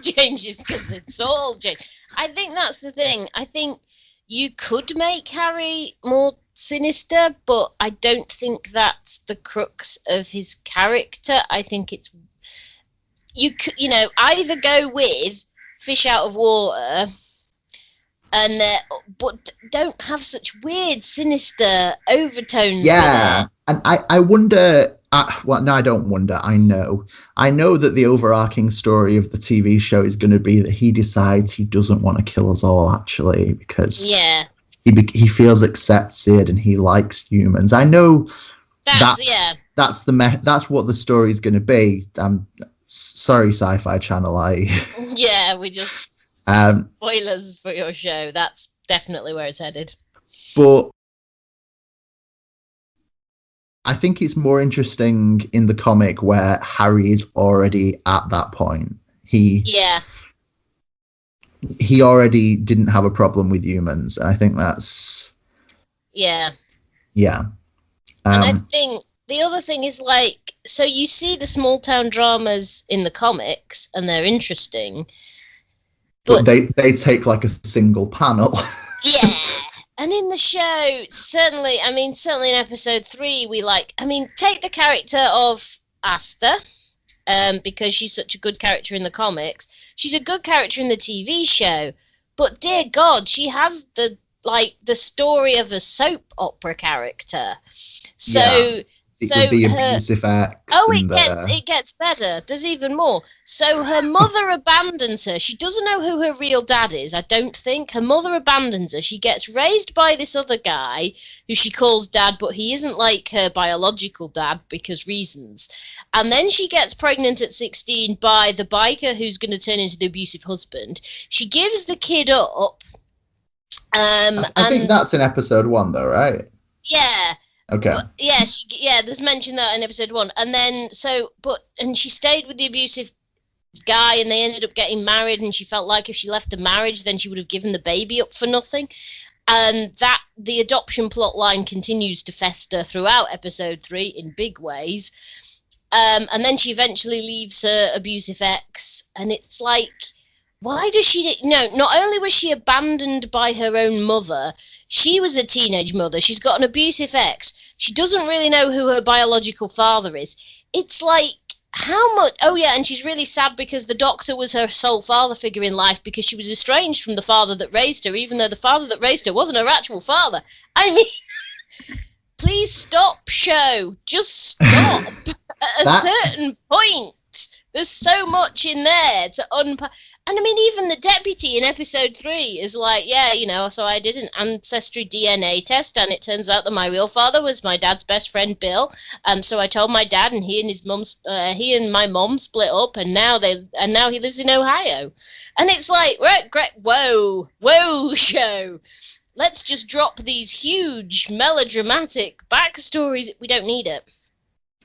Changes, because it's all changed. I think that's the thing. I think you could make Harry more sinister, but I don't think that's the crux of his character. I think it's either go with fish out of water, but don't have such weird, sinister overtones. Yeah, with it. And I wonder. I don't wonder. I know that the overarching story of the TV show is going to be that he decides he doesn't want to kill us all, actually, because he feels accepted and he likes humans. I know that's what the story is going to be. Sorry, Sci-Fi Channel. We just spoilers for your show. That's definitely where it's headed. But I think it's more interesting in the comic where Harry is already at that point. He already didn't have a problem with humans, and I think that's and I think the other thing is, like, so you see the small town dramas in the comics and they're interesting, but they take like a single panel. And in the show, certainly in episode 3, take the character of Asta, because she's such a good character in the comics. She's a good character in the TV show, but dear God, she has the story of a soap opera character. So with the abusive ex. It gets better. There's even more. So her mother abandons her. She doesn't know who her real dad is, I don't think. Her mother abandons her. She gets raised by this other guy who she calls dad, but he isn't like her biological dad because reasons. And then she gets pregnant at 16 by the biker who's going to turn into the abusive husband. She gives the kid up. I think that's in episode 1, though, right? Yeah. Okay. But there's mention that in episode 1, and then she stayed with the abusive guy, and they ended up getting married. And she felt like if she left the marriage, then she would have given the baby up for nothing. And that the adoption plot line continues to fester throughout episode 3 in big ways. And then she eventually leaves her abusive ex, and it's like, why does she? Not only was she abandoned by her own mother, she was a teenage mother. She's got an abusive ex. She doesn't really know who her biological father is. It's like, how much? Oh yeah, and she's really sad because the doctor was her sole father figure in life because she was estranged from the father that raised her, even though the father that raised her wasn't her actual father. I mean, please stop, show. Just stop. At a certain point. There's so much in there to unpack. And I mean, even the deputy in episode 3 is like, yeah, you know, so I did an ancestry DNA test, and it turns out that my real father was my dad's best friend, Bill. So I told my dad, and he and my mom split up, and now he lives in Ohio. And it's like, right, great, whoa, show. Let's just drop these huge melodramatic backstories. We don't need it.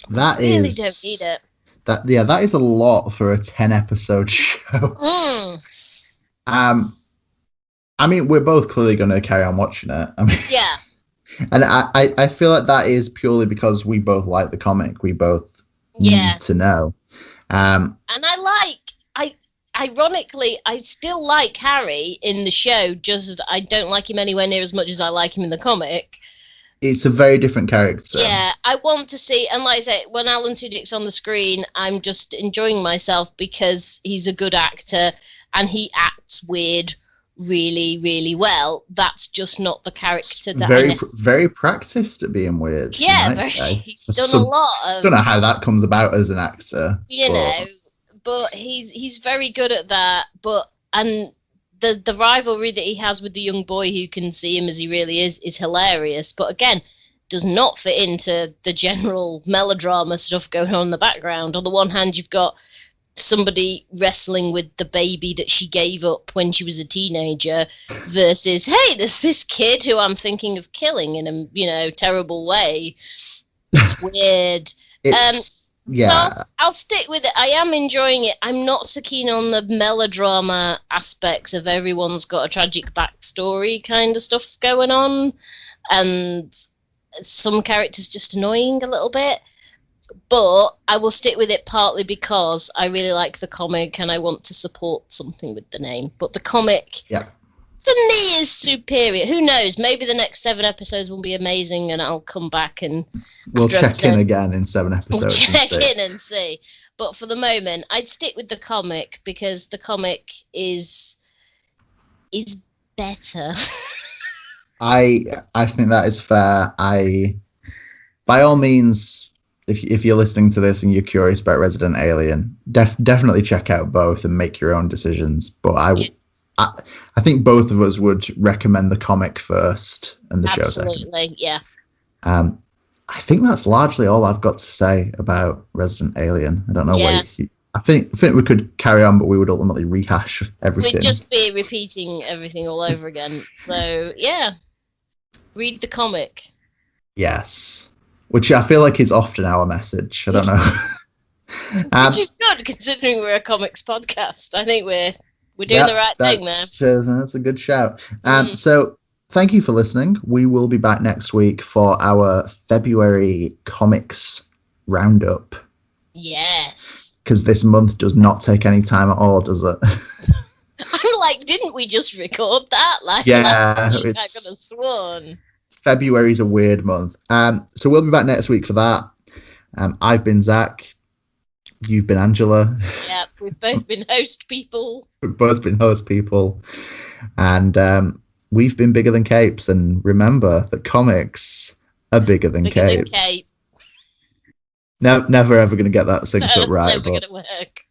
That we really is don't need it. That is a lot for a 10-episode show. I mean, we're both clearly going to carry on watching it. I mean, yeah. And I feel like that is purely because we both like the comic. We both need to know. And ironically, I still like Harry in the show, just I don't like him anywhere near as much as I like him in the comic. It's a very different character. Yeah, I want to see, and like I say, when Alan Tudyk's on the screen, I'm just enjoying myself because he's a good actor and he acts weird really, really well. That's just not the character that very practiced at being weird. Yeah, he's done a lot of... I don't know how that comes about as an actor. You know, but he's very good at that. And the rivalry that he has with the young boy who can see him as he really is hilarious, but again, does not fit into the general melodrama stuff going on in the background. On the one hand, you've got somebody wrestling with the baby that she gave up when she was a teenager versus, hey, there's this kid who I'm thinking of killing in a terrible way. It's weird. Yeah. So I'll stick with it. I am enjoying it. I'm not so keen on the melodrama aspects of everyone's got a tragic backstory kind of stuff going on, and some characters just annoying a little bit. But I will stick with it partly because I really like the comic and I want to support something with the name. But the comic, for me, is superior. Who knows? Maybe the next 7 episodes will be amazing and I'll come back and... We'll check in again in 7 episodes. We'll check in and see. But for the moment, I'd stick with the comic because the comic is better. I think that is fair. By all means... If you're listening to this and you're curious about Resident Alien, definitely check out both and make your own decisions. But I think both of us would recommend the comic first and the show second. Absolutely, yeah. I think that's largely all I've got to say about Resident Alien. I don't know what I think we could carry on, but we would ultimately rehash everything. We'd just be repeating everything all over again. So, yeah. Read the comic. Yes. Which I feel like is often our message. I don't know. Which is good, considering we're a comics podcast. I think we're doing the right thing there. That's a good shout. So thank you for listening. We will be back next week for our February comics roundup. Yes. Because this month does not take any time at all, does it? I'm like, didn't we just record that? Last week? I could have sworn. February's a weird month. So we'll be back next week for that. I've been Zach. You've been Angela. Yeah, we've both been host people. And we've been Bigger Than Capes. And remember that comics are bigger than capes. Never ever going to get that synced up right. Never going to work.